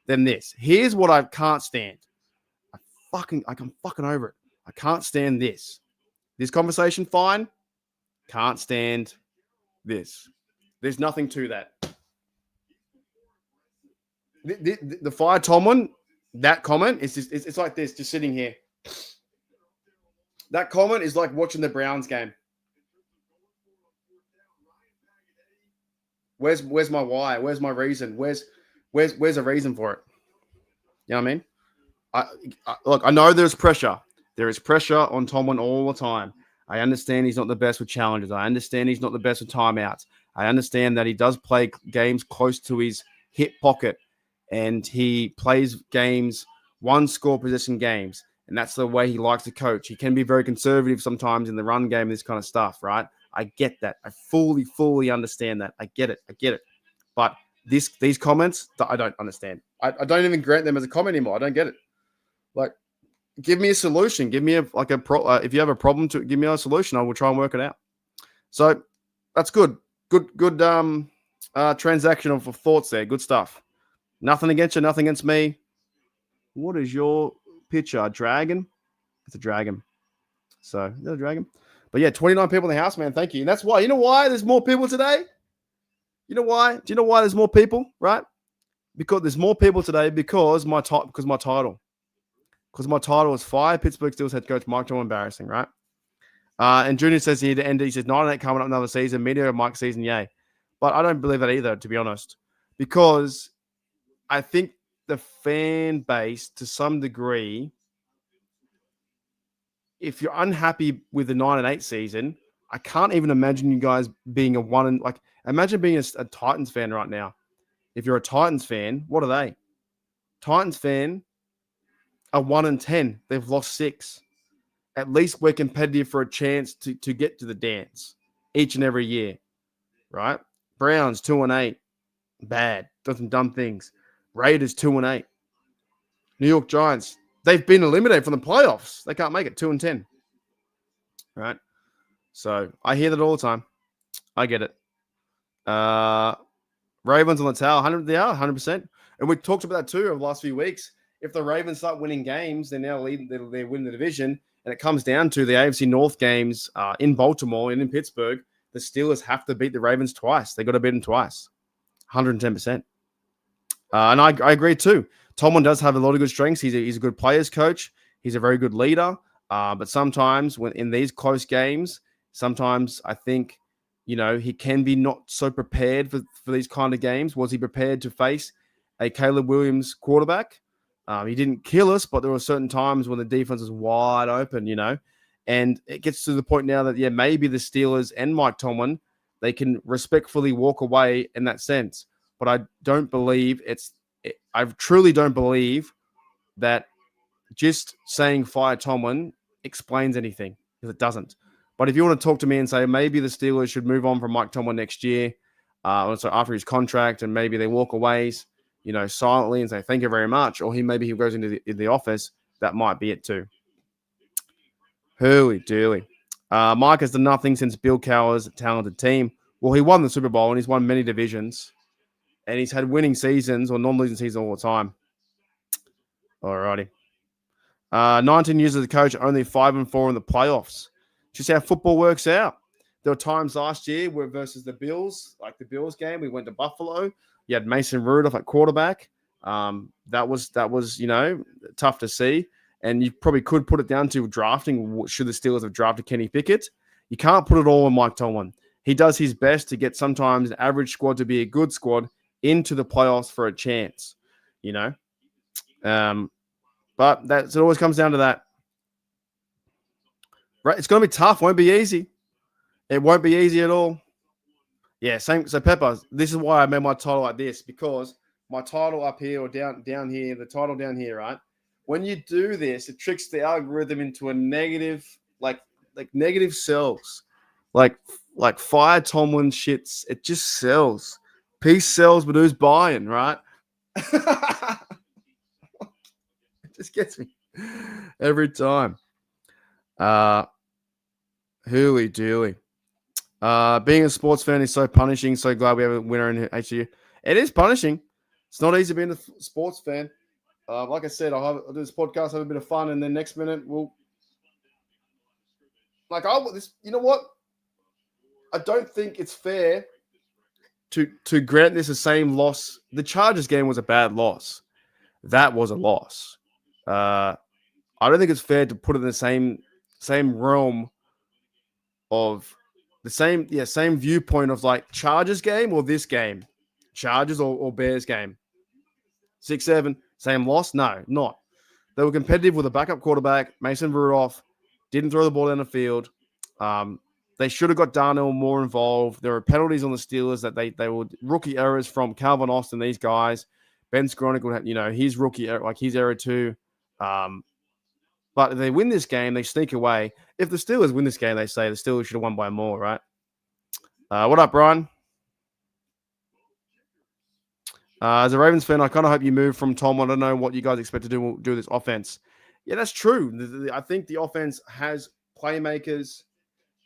than this. Here's what I can't stand. I'm fucking over it. I can't stand this. This conversation, fine. Can't stand this. There's nothing to that. The fire Tomlin, that comment is just, it's like this, just sitting here. That comment is like watching the Browns game. Where's my why? Where's my reason? Where's a reason for it? You know what I mean? Look, I know there's pressure. There is pressure on Tomlin all the time. I understand he's not the best with challenges. I understand he's not the best with timeouts. I understand that he does play games close to his hip pocket, and he plays games, 1-score possession games, and that's the way he likes to coach. He can be very conservative sometimes in the run game, this kind of stuff, right? I get that. I fully understand that. I get it. But these comments, I don't understand. I don't even grant them as a comment anymore. I don't get it. Like, give me a solution. Give me if you have a problem, to give me a solution. I will try and work it out. So that's good. Good transaction of thoughts there. Good stuff. Nothing against you, nothing against me. What is your picture? A dragon? It's a dragon. So, is that a dragon? But yeah, 29 people in the house, man. Thank you. And that's why. You know why there's more people today? You know why? Do you know why there's more people, right? Because there's more people today because my title. Because my title is Fire Pittsburgh Steelers head coach Mike Tomlin. Embarrassing, right? And Junior says here to end, he says 9-8 coming up another season. Media Mike season, yay. But I don't believe that either, to be honest. Because I think the fan base, to some degree, if you're unhappy with the 9-8 season, I can't even imagine you guys being imagine being a Titans fan right now. If you're a Titans fan, what are they? Titans fan are 1-10. They've lost 6. At least we're competitive for a chance to get to the dance each and every year, right? Browns 2-8, bad, does some dumb things. Raiders 2-8. New York Giants, they've been eliminated from the playoffs. They can't make it 2-10, right? So I hear that all the time. I get it. Ravens on the towel, 100%. And we talked about that too over the last few weeks. If the Ravens start winning games, they now lead. They win the division, and it comes down to the AFC North games in Baltimore and in Pittsburgh. The Steelers have to beat the Ravens twice. They got to beat them twice, 110%. And I agree too. Tomlin does have a lot of good strengths. He's a good players coach. He's a very good leader. But sometimes when in these close games, sometimes I think, he can be not so prepared for these kind of games. Was he prepared to face a Caleb Williams quarterback? He didn't kill us, but there were certain times when the defense was wide open, and it gets to the point now that, maybe the Steelers and Mike Tomlin, they can respectfully walk away in that sense. but I don't believe I truly don't believe that just saying fire Tomlin explains anything, because it doesn't. But if you want to talk to me and say maybe the Steelers should move on from Mike Tomlin next year, so after his contract, and maybe they walk away, silently and say thank you very much, or maybe he goes into the office, that might be it too. Hooly dooly. Mike has done nothing since Bill Cowher's talented team. Well, he won the Super Bowl and he's won many divisions, and he's had winning seasons or non-losing seasons all the time. Alrighty. 19 years as a coach, only 5-4 in the playoffs. Just how football works out. There were times last year where versus the Bills, like the Bills game, we went to Buffalo. You had Mason Rudolph at quarterback. That was tough to see. And you probably could put it down to drafting. Should the Steelers have drafted Kenny Pickett? You can't put it all on Mike Tomlin. He does his best to get sometimes an average squad to be a good squad into the playoffs for a chance, But it always comes down to that. Right? It's going to be tough. Won't be easy. It won't be easy at all. Yeah, same. So, Pepper, this is why I made my title like this, because my title up here or down here, the title down here, right? When you do this, it tricks the algorithm into a negative, like negative sells. Like fire Tomlin shits. It just sells. Peace sells, but who's buying, right? It just gets me every time. Hooly dooly. Being a sports fan is so punishing. So glad we have a winner in HU. It is punishing. It's not easy being a sports fan. Like I said, I'll do this podcast, have a bit of fun, and then next minute we'll. You know what? I don't think it's fair to grant this the same loss. The Chargers game was a bad loss. That was a loss. I don't think it's fair to put it in the same realm of the same viewpoint of like Chargers game or this game, Chargers or Bears game. 6-7, same loss? No, not. They were competitive with a backup quarterback, Mason Rudolph, didn't throw the ball down the field. They should have got Darnell more involved. There were penalties on the Steelers that they were rookie errors from Calvin Austin, these guys. Ben Skronik had, his rookie error, like his error too. But if they win this game, they sneak away. If the Steelers win this game, they say the Steelers should have won by more, right? What up, Brian? As a Ravens fan, I kind of hope you move from Tom. I don't know what you guys expect to do this offense. Yeah, that's true. I think the offense has playmakers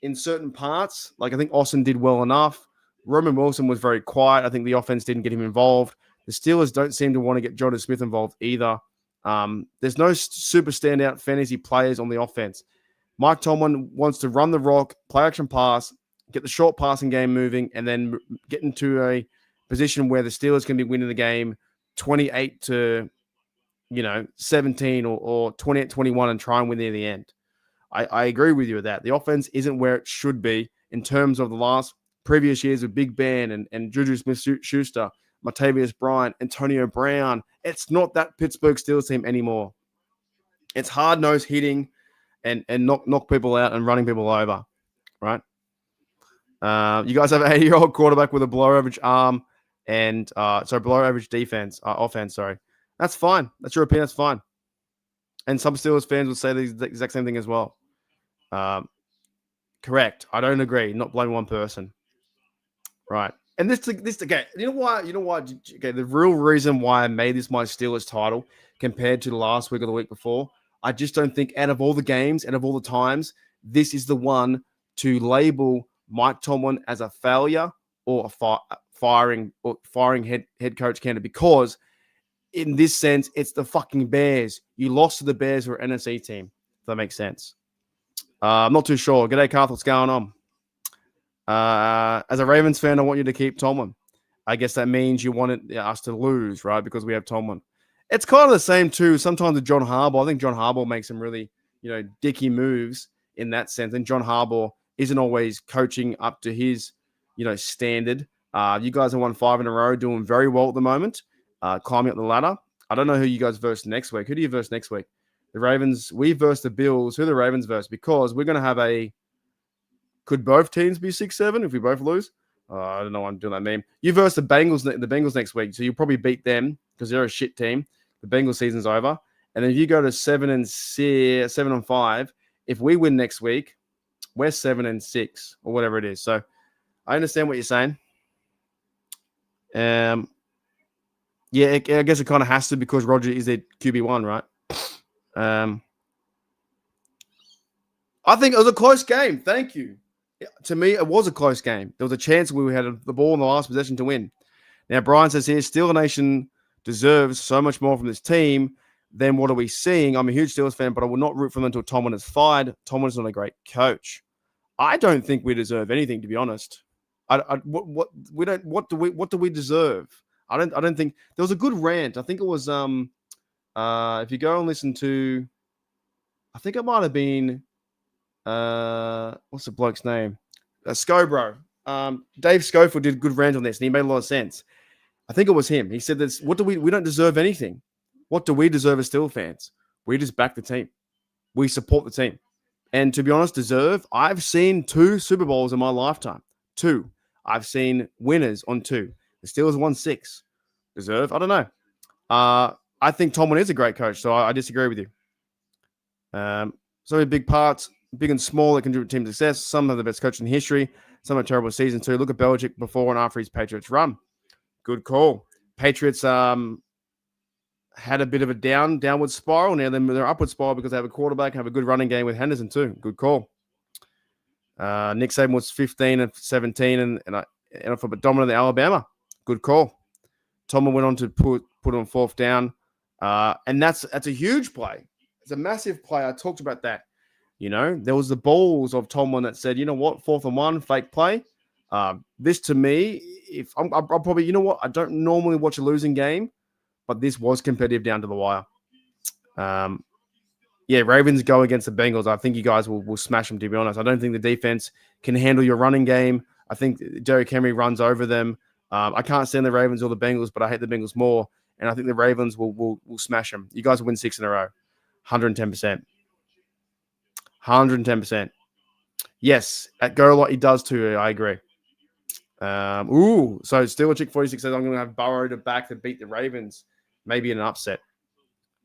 in certain parts. Like, I think Austin did well enough. Roman Wilson was very quiet. I think the offense didn't get him involved. The Steelers don't seem to want to get Jonathan Smith involved either. There's no super standout fantasy players on the offense. Mike Tomlin wants to run the rock, play action pass, get the short passing game moving, and then get into a position where the Steelers can be winning the game 28-17 or 28-21 and try and win near the end. I agree with you with that. The offense isn't where it should be in terms of the previous years with Big Ben and Juju Smith-Schuster, Martavius Bryant, Antonio Brown. It's not that Pittsburgh Steelers team anymore. It's hard-nosed hitting and knock people out and running people over, right? You guys have an 80-year-old quarterback with a below-average arm and below-average offense. Sorry, that's fine. That's your opinion. That's fine. And some Steelers fans would say the exact same thing as well. Correct. I don't agree. Not blame one person. Right. And this okay. You know why? Okay, the real reason why I made this my Steelers title compared to the last week or the week before, I just don't think out of all the games, out of all the times, this is the one to label Mike Tomlin as a failure or a firing head coach candidate, because in this sense, it's the fucking Bears. You lost to the Bears, who are an NFC team. If that makes sense. I'm not too sure. G'day, Carth. What's going on? As a Ravens fan, I want you to keep Tomlin. I guess that means you wanted us to lose, right? Because we have Tomlin. It's kind of the same too. Sometimes with John Harbaugh, I think John Harbaugh makes some really, dicky moves in that sense. And John Harbaugh isn't always coaching up to his, standard. You guys have won 5 in a row, doing very well at the moment, climbing up the ladder. I don't know who you guys verse next week. Who do you verse next week? The Ravens. We verse the Bills. Who the Ravens verse? Because we're going to have could both teams be 6-7 if we both lose? I don't know why I'm doing that meme. You versus the Bengals next week, so you'll probably beat them because they're a shit team. The Bengals season's over, and then if you go to 7-5, if we win next week, we're 7-6 or whatever it is. So I understand what you're saying. Yeah, I guess it kind of has to because Roger is their QB1, right? I think it was a close game. Thank you. To me, it was a close game. There was a chance we had the ball in the last possession to win. Now, Brian says here, Steeler Nation deserves so much more from this team. Then what are we seeing? I'm a huge Steelers fan, but I will not root for them until Tomlin is fired. Tomlin is not a great coach. I don't think we deserve anything, to be honest. What do we deserve? I don't think there was a good rant. I think it was if you go and listen to, I think it might have been what's the bloke's name? Scobro. Dave Schofield did a good rant on this, and he made a lot of sense. I think it was him. He said this, we don't deserve anything. What do we deserve as Steel fans? We just back the team. We support the team. And to be honest, I've seen 2 Super Bowls in my lifetime. 2. I've seen winners on 2. The Steelers won 6. Deserve? I don't know. I think Tomlin is a great coach, so I disagree with you. So many big parts, big and small, that contribute to team success. Some are the best coach in history. Some are terrible season too. Look at Belichick before and after his Patriots run. Good call. Patriots had a bit of a downward spiral. Now they're upward spiral because they have a quarterback and have a good running game with Henderson too. Good call. Nick Saban was 15-17 and for dominant in Alabama. Good call. Tomlin went on to put on 4th down. And that's a huge play. It's a massive play. I talked about that. You know, there was the balls of Tomlin that said, you know what, 4th and 1, fake play. This to me, if I'm probably, you know what, I don't normally watch a losing game, but this was competitive down to the wire. Yeah, Ravens go against the Bengals. I think you guys will smash them, to be honest. I don't think the defense can handle your running game. I think Derrick Henry runs over them. I can't stand the Ravens or the Bengals, but I hate the Bengals more. And I think the Ravens will smash them. You guys will win 6 in a row. 110%. 110%. Yes, at Go Lot, he does too. I agree. So Steeler Chick 46 says, I'm going to have Burrow to back to beat the Ravens. Maybe in an upset.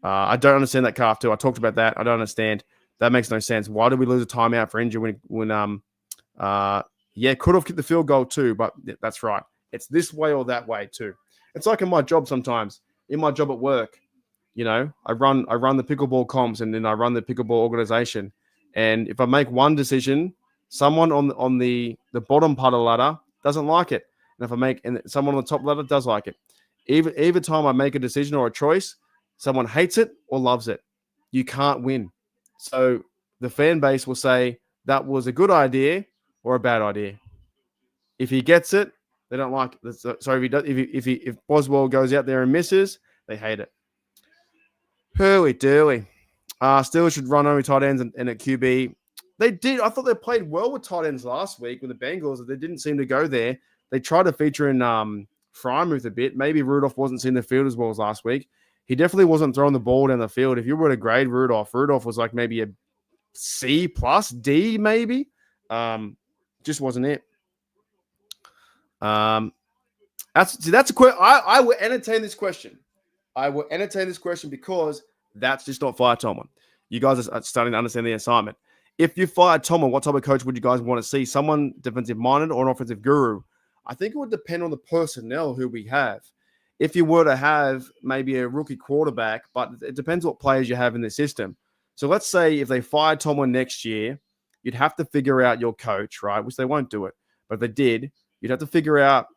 I don't understand that calf too. I talked about that. I don't understand. That makes no sense. Why did we lose a timeout for injury when could have kicked the field goal too, but that's right. It's this way or that way too. It's like in my job sometimes. In my job at work, you know, I run the pickleball comps and then I run the pickleball organization. And if I make one decision, someone on the bottom part of the ladder doesn't like it. And someone on the top ladder does like it. Every time I make a decision or a choice, someone hates it or loves it. You can't win. So the fan base will say that was a good idea or a bad idea. If he gets it, they don't like it. So if Boswell goes out there and misses, they hate it. Hurley Durley. Steelers should run only tight ends and at QB. They did. I thought they played well with tight ends last week with the Bengals. They didn't seem to go there. They tried to feature in Frymouth a bit. Maybe Rudolph wasn't seeing the field as well as last week. He definitely wasn't throwing the ball down the field. If you were to grade Rudolph was like maybe a C plus D, maybe. Just wasn't it. That's a question. I will entertain this question. Because that's just not fire Tomlin. You guys are starting to understand the assignment. If you fired Tomlin, what type of coach would you guys want to see? Someone defensive-minded or an offensive guru? I think it would depend on the personnel who we have. If you were to have maybe a rookie quarterback, but it depends what players you have in the system. So let's say if they fired Tomlin next year, you'd have to figure out your coach, right? Which they won't do it. But if they did, you'd have to figure out,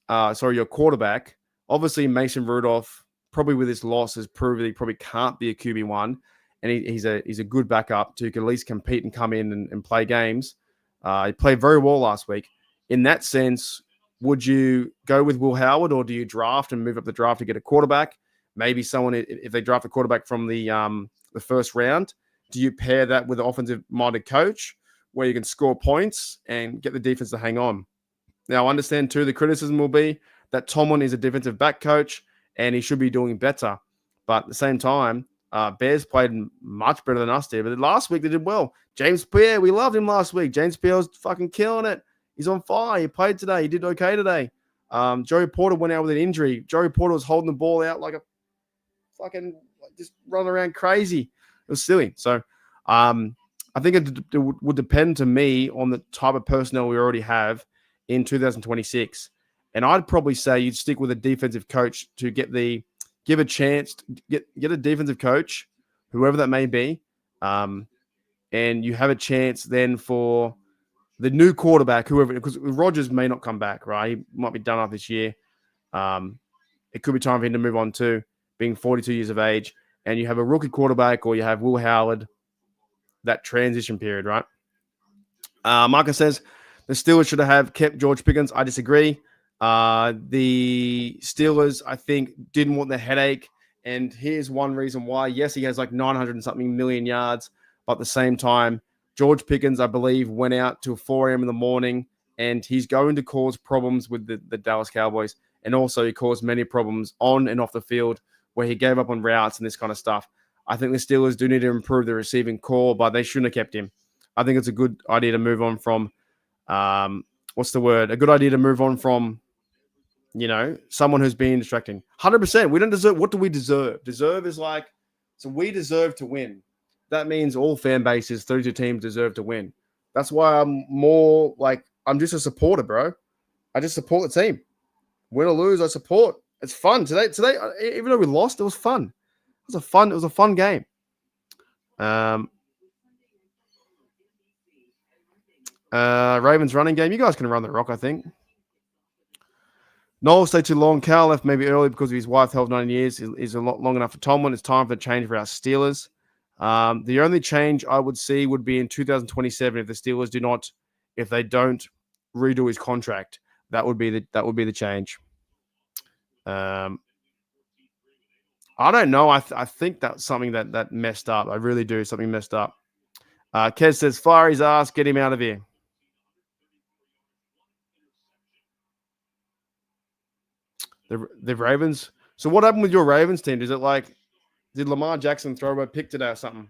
your quarterback. Obviously, Mason Rudolph, probably with his loss, has proved that he probably can't be a QB1. And he's a good backup to at least compete and come in and play games. He played very well last week. In that sense, would you go with Will Howard or do you draft and move up the draft to get a quarterback? Maybe someone, if they draft a quarterback from the first round, do you pair that with an offensive-minded coach where you can score points and get the defense to hang on? Now, I understand, too, the criticism will be that Tomlin is a defensive back coach and he should be doing better. But at the same time, Bears played much better than us did. But last week, they did well. James Pierre, we loved him last week. James Pierre was fucking killing it. He's on fire. He played today. He did okay today. Joey Porter went out with an injury. Joey Porter was holding the ball out like a fucking just running around crazy. It was silly. So I think it would depend to me on the type of personnel we already have in 2026. And I'd probably say you'd stick with a defensive coach to give a chance to get a defensive coach, whoever that may be. And you have a chance then for the new quarterback, whoever, because Rodgers may not come back, right? He might be done up this year. It could be time for him to move on too, being 42 years of age. And you have a rookie quarterback or you have Will Howard, that transition period, right? Marcus says the Steelers should have kept George Pickens. I disagree. The Steelers, I think, didn't want the headache. And here's one reason why. Yes, he has like 900 and something million yards. But at the same time, George Pickens, I believe, went out till 4 a.m. in the morning. And he's going to cause problems with the Dallas Cowboys. And also he caused many problems on and off the field where he gave up on routes and this kind of stuff. I think the Steelers do need to improve the receiving core, but they shouldn't have kept him. I think it's a good idea to move on from, what's the word? A good idea to move on from, someone who's been distracting. 100%. We don't deserve. What do we deserve? Deserve is like, so we deserve to win. That means all fan bases, 32 teams deserve to win. That's why I'm more like, I'm just a supporter, bro. I just support the team. Win or lose, I support. It's fun. Today, even though we lost, it was fun. It was a fun game. Ravens running game. You guys can run the rock, I think. Noel stayed too long. Cal left maybe early because of his wife held 9 years. Is a lot long enough for Tomlin. It's time for a change for our Steelers. The only change I would see would be in 2027 if the Steelers if they don't redo his contract. That would be the change. I don't know. I think that's something that messed up. I really do. Something messed up. Kez says, fire his ass. Get him out of here. The Ravens. So what happened with your Ravens team? Is it like, did Lamar Jackson throw a pick today or something?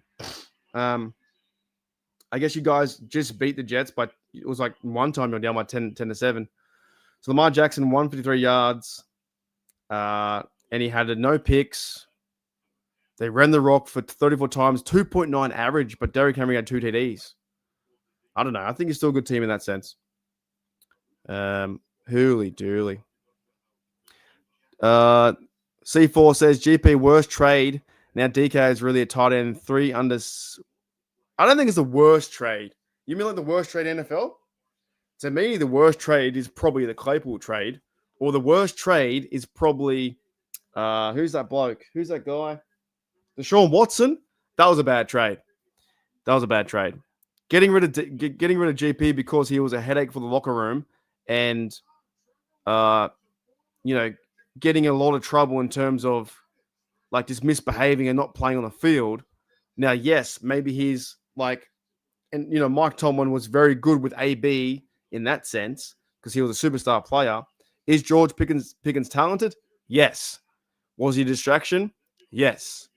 I guess you guys just beat the Jets, but it was like one time you're down by 10-7. So Lamar Jackson, 153 yards. And he had no picks. They ran the rock for 34 times, 2.9 average, but Derrick Henry had 2 TDs. I don't know. I think he's still a good team in that sense. Hooly dooly. C4 says GP worst trade. Now DK is really a tight end. 3 unders. I don't think it's the worst trade. You mean like the worst trade in NFL? To me, the worst trade is probably the Claypool trade. Or the worst trade is probably who's that bloke? Who's that guy? Deshaun Watson. That was a bad trade. Getting rid of GP because he was a headache for the locker room and getting in a lot of trouble in terms of like just misbehaving and not playing on the field. Now, yes, maybe he's like, and Mike Tomlin was very good with AB in that sense because he was a superstar player. Is George Pickens talented? Yes. Was he a distraction? Yes.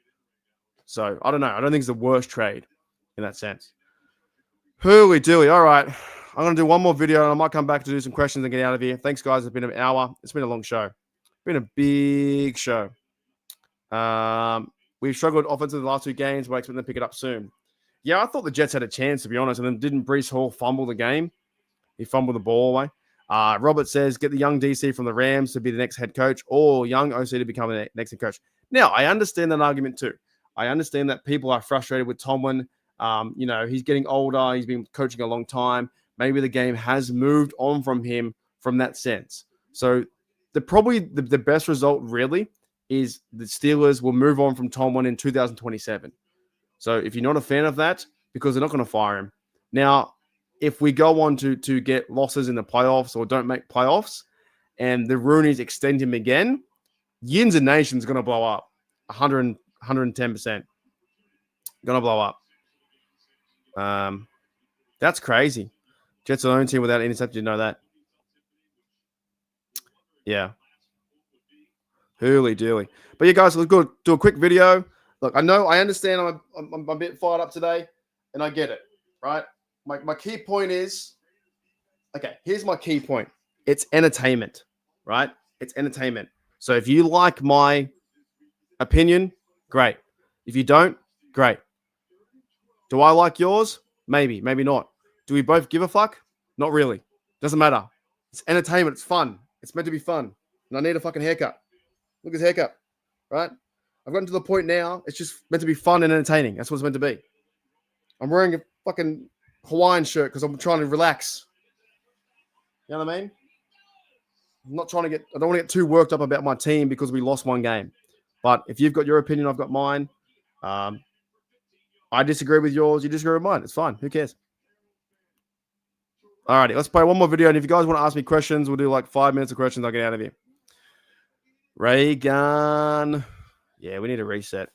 So, I don't know. I don't think it's the worst trade in that sense. Hooly dooly. All right. I'm going to do one more video and I might come back to do some questions and get out of here. Thanks, guys. It's been an hour. It's been a long show. It's been a big show. We've struggled offensively the last 2 games, but I expect them to pick it up soon. Yeah, I thought the Jets had a chance, to be honest. And then didn't Breece Hall fumble the game? He fumbled the ball away. Robert says, get the young DC from the Rams to be the next head coach or young OC to become the next head coach. Now, I understand that argument too. I understand that people are frustrated with Tomlin. He's getting older. He's been coaching a long time. Maybe the game has moved on from him from that sense. So the best result really is the Steelers will move on from Tomlin in 2027. So if you're not a fan of that, because they're not going to fire him. Now, if we go on to get losses in the playoffs or don't make playoffs and the Rooneys extend him again, Yins and Nation's going to blow up 110%. Going to blow up. That's crazy. Jets are the only team without interception. You know that. Yeah. Hooly dooly. But yeah, guys, let's go do a quick video. Look, I understand I'm a bit fired up today, and I get it, right? My key point is Okay, here's my key point. It's entertainment, right? It's entertainment. So if you like my opinion, great. If you don't, great. Do I like yours? Maybe, maybe not. Do we both give a fuck? Not really. Doesn't matter. It's entertainment. It's fun. It's meant to be fun. And I need a fucking haircut. Look at his haircut, right? I've gotten to the point now. It's just meant to be fun and entertaining. That's what it's meant to be. I'm wearing a fucking Hawaiian shirt because I'm trying to relax. You know what I mean? I'm not trying to I don't want to get too worked up about my team because we lost one game. But if you've got your opinion, I've got mine. I disagree with yours. You disagree with mine. It's fine. Who cares? Alrighty, let's play one more video. And if you guys want to ask me questions, we'll do like 5 minutes of questions. I'll get out of here. Reagan. Yeah, we need a reset.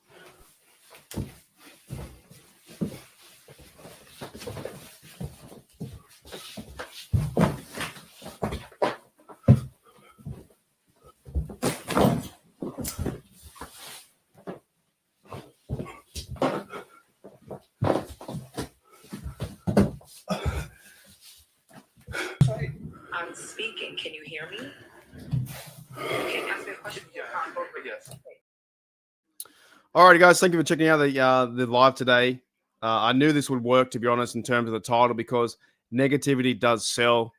I'm speaking. Can you hear me? Can you ask me a question? Yes. Alrighty, guys. Thank you for checking out the live today. I knew this would work, to be honest, in terms of the title, because negativity does sell.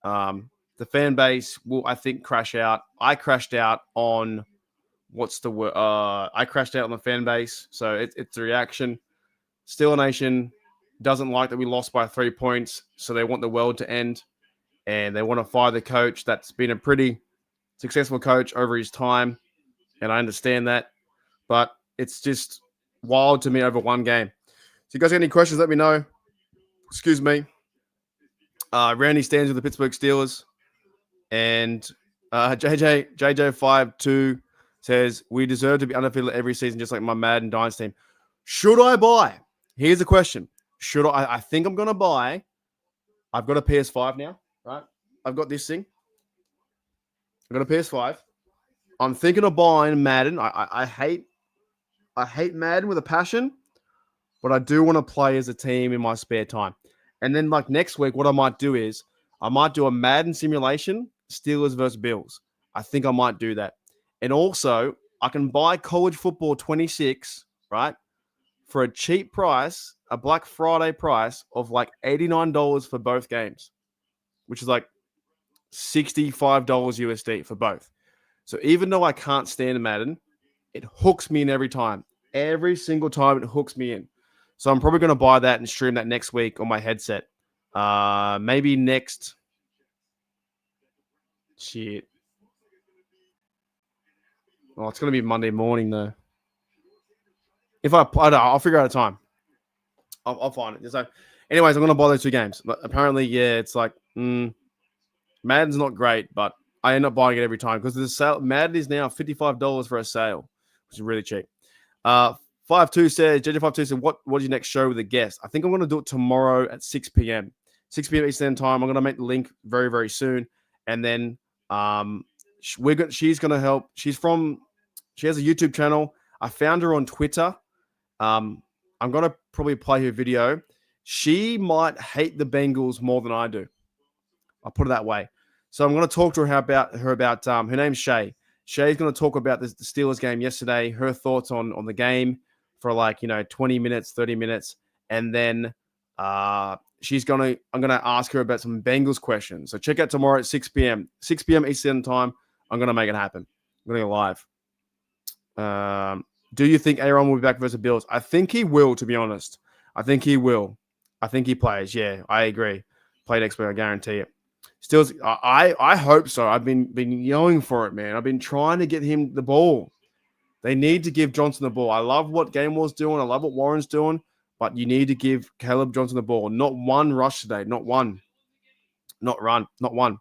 The fan base will, I think, crash out. I crashed out on what's the word? I crashed out on the fan base, so it's a reaction. Steel Nation doesn't like that we lost by 3 points, so they want the world to end, and they want to fire the coach that's been a pretty successful coach over his time, and I understand that, but it's just wild to me over one game. So you guys got any questions, let me know. Excuse me. Randy stands with the Pittsburgh Steelers, and JJ52 says, we deserve to be undefeated every season, just like my Madden Dynasty team. Should I buy? Here's the question. Should I think I'm going to buy. I've got a PS5 now, right? I've got this thing. I've got a PS5. I'm thinking of buying Madden. I hate Madden with a passion, but I do want to play as a team in my spare time. And then like next week, what I might do is I might do a Madden simulation, Steelers versus Bills. I think I might do that. And also, I can buy College Football 26, right, for a cheap price, a Black Friday price of like $89 for both games, which is like $65 USD for both. So even though I can't stand Madden, it hooks me in every time. Every single time it hooks me in. So I'm probably going to buy that and stream that next week on my headset. Maybe next. Shit. Oh, it's going to be Monday morning though. If I don't know, I'll figure out a time. I'll find it. So, anyways, I'm going to buy those 2 games. But apparently, yeah, it's like Madden's not great, but I end up buying it every time because the sale. Madden is now $55 for a sale, which is really cheap. 52 says, JJ52 said, what is your next show with a guest? I think I'm going to do it tomorrow at 6 p.m. 6 p.m. Eastern time. I'm going to make the link very, very soon. And then she's going to help. She has a YouTube channel. I found her on Twitter. I'm going to probably play her video. She might hate the Bengals more than I do. I'll put it that way. So I'm going to talk to her about her name's Shay. Shay's going to talk about the Steelers game yesterday, her thoughts on the game for 20 minutes, 30 minutes. And then I'm going to ask her about some Bengals questions. So check out tomorrow at 6 p.m. 6 p.m. Eastern time. I'm going to make it happen. I'm going to go live. Do you think Aaron will be back versus Bills? I think he will, to be honest. I think he will. I think he plays. Yeah, I agree. Played expert, I guarantee it. Still, I hope so. I've been yelling for it, man. I've been trying to get him the ball. They need to give Johnson the ball. I love what Gainwell's doing. I love what Warren's doing. But you need to give Caleb Johnson the ball. Not one rush today. Not one. Not run. Not one.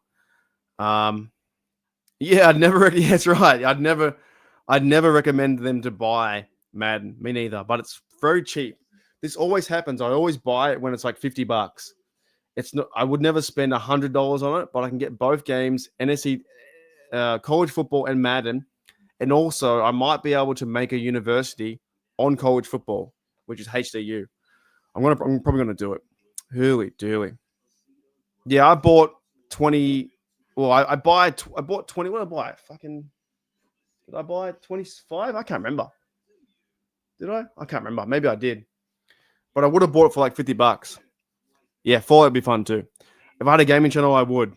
Yeah, I'd never. Yeah, that's right. I'd never recommend them to buy Madden. Me neither. But it's very cheap. This always happens. I always buy it when it's like $50. It's not. I would never spend $100 on it, but I can get both games, NFC, college football, and Madden, and also I might be able to make a university on college football, which is HDU. I'm probably gonna do it. Hurley. Yeah, I bought 20. Well, I bought 20. What did I buy? Did I buy 25? I can't remember. Did I? I can't remember. Maybe I did. But I would have bought it for like $50. Yeah, Fallout would be fun too. If I had a gaming channel, I would.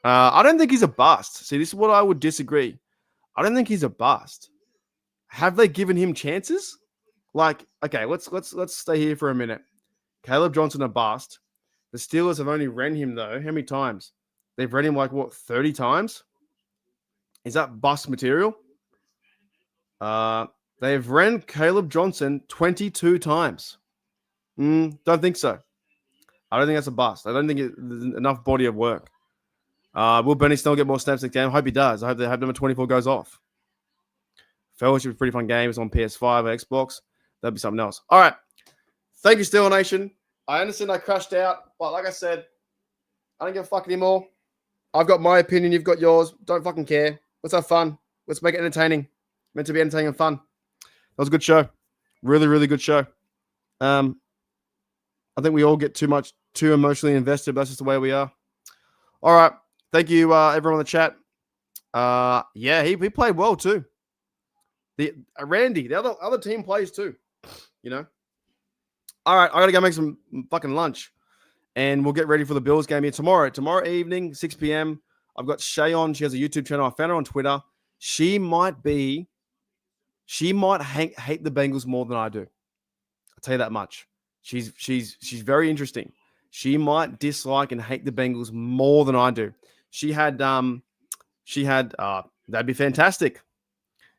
I don't think he's a bust. See, this is what I would disagree. I don't think he's a bust. Have they given him chances? Like, okay, let's stay here for a minute. Caleb Johnson a bust. The Steelers have only ran him though. How many times? They've ran him like what, 30 times? Is that bust material? They've ran Caleb Johnson 22 times. Don't think so. I don't think that's a bust. I don't think there's enough body of work. Will Benny Snell get more snaps next game? I hope he does. I hope number 24 goes off. Fellowship is a pretty fun game. It's on PS5 or Xbox. That'd be something else. All right. Thank you, Steel Nation. I understand I crashed out, but like I said, I don't give a fuck anymore. I've got my opinion. You've got yours. Don't fucking care. Let's have fun. Let's make it entertaining. Meant to be entertaining and fun. That was a good show. Really, really good show. I think we all get too emotionally invested, but that's just the way we are. All right. Thank you, everyone in the chat. Yeah, he played well too. Randy, the other team plays too. You know. All right, I gotta go make some fucking lunch, and we'll get ready for the Bills game here tomorrow. Tomorrow evening, 6 p.m. I've got Shay on. She has a YouTube channel. I found her on Twitter. She might hate the Bengals more than I do. I'll tell you that much. She's very interesting. She might dislike and hate the Bengals more than I do. She had that'd be fantastic.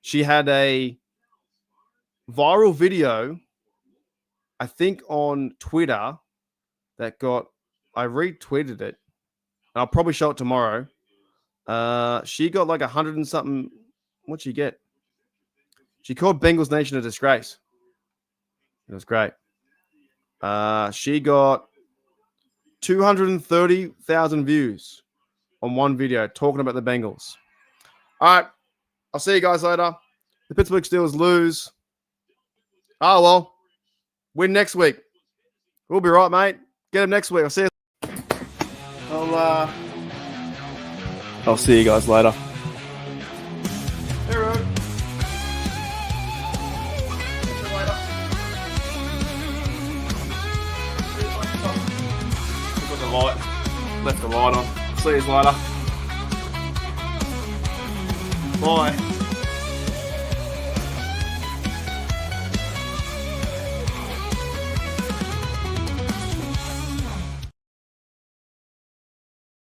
She had a viral video, I think on Twitter, that I retweeted it. I'll probably show it tomorrow. She got like 100 and something. What'd she get? She called Bengals Nation a disgrace. It was great. She got 230,000 views on one video talking about the Bengals. All right. I'll see you guys later. The Pittsburgh Steelers lose. Oh, well. Win next week. We'll be right, mate. Get them next week. I'll see you. I'll see you guys later. Hey, Road. Got the light. Left the light on. See you later. Bye.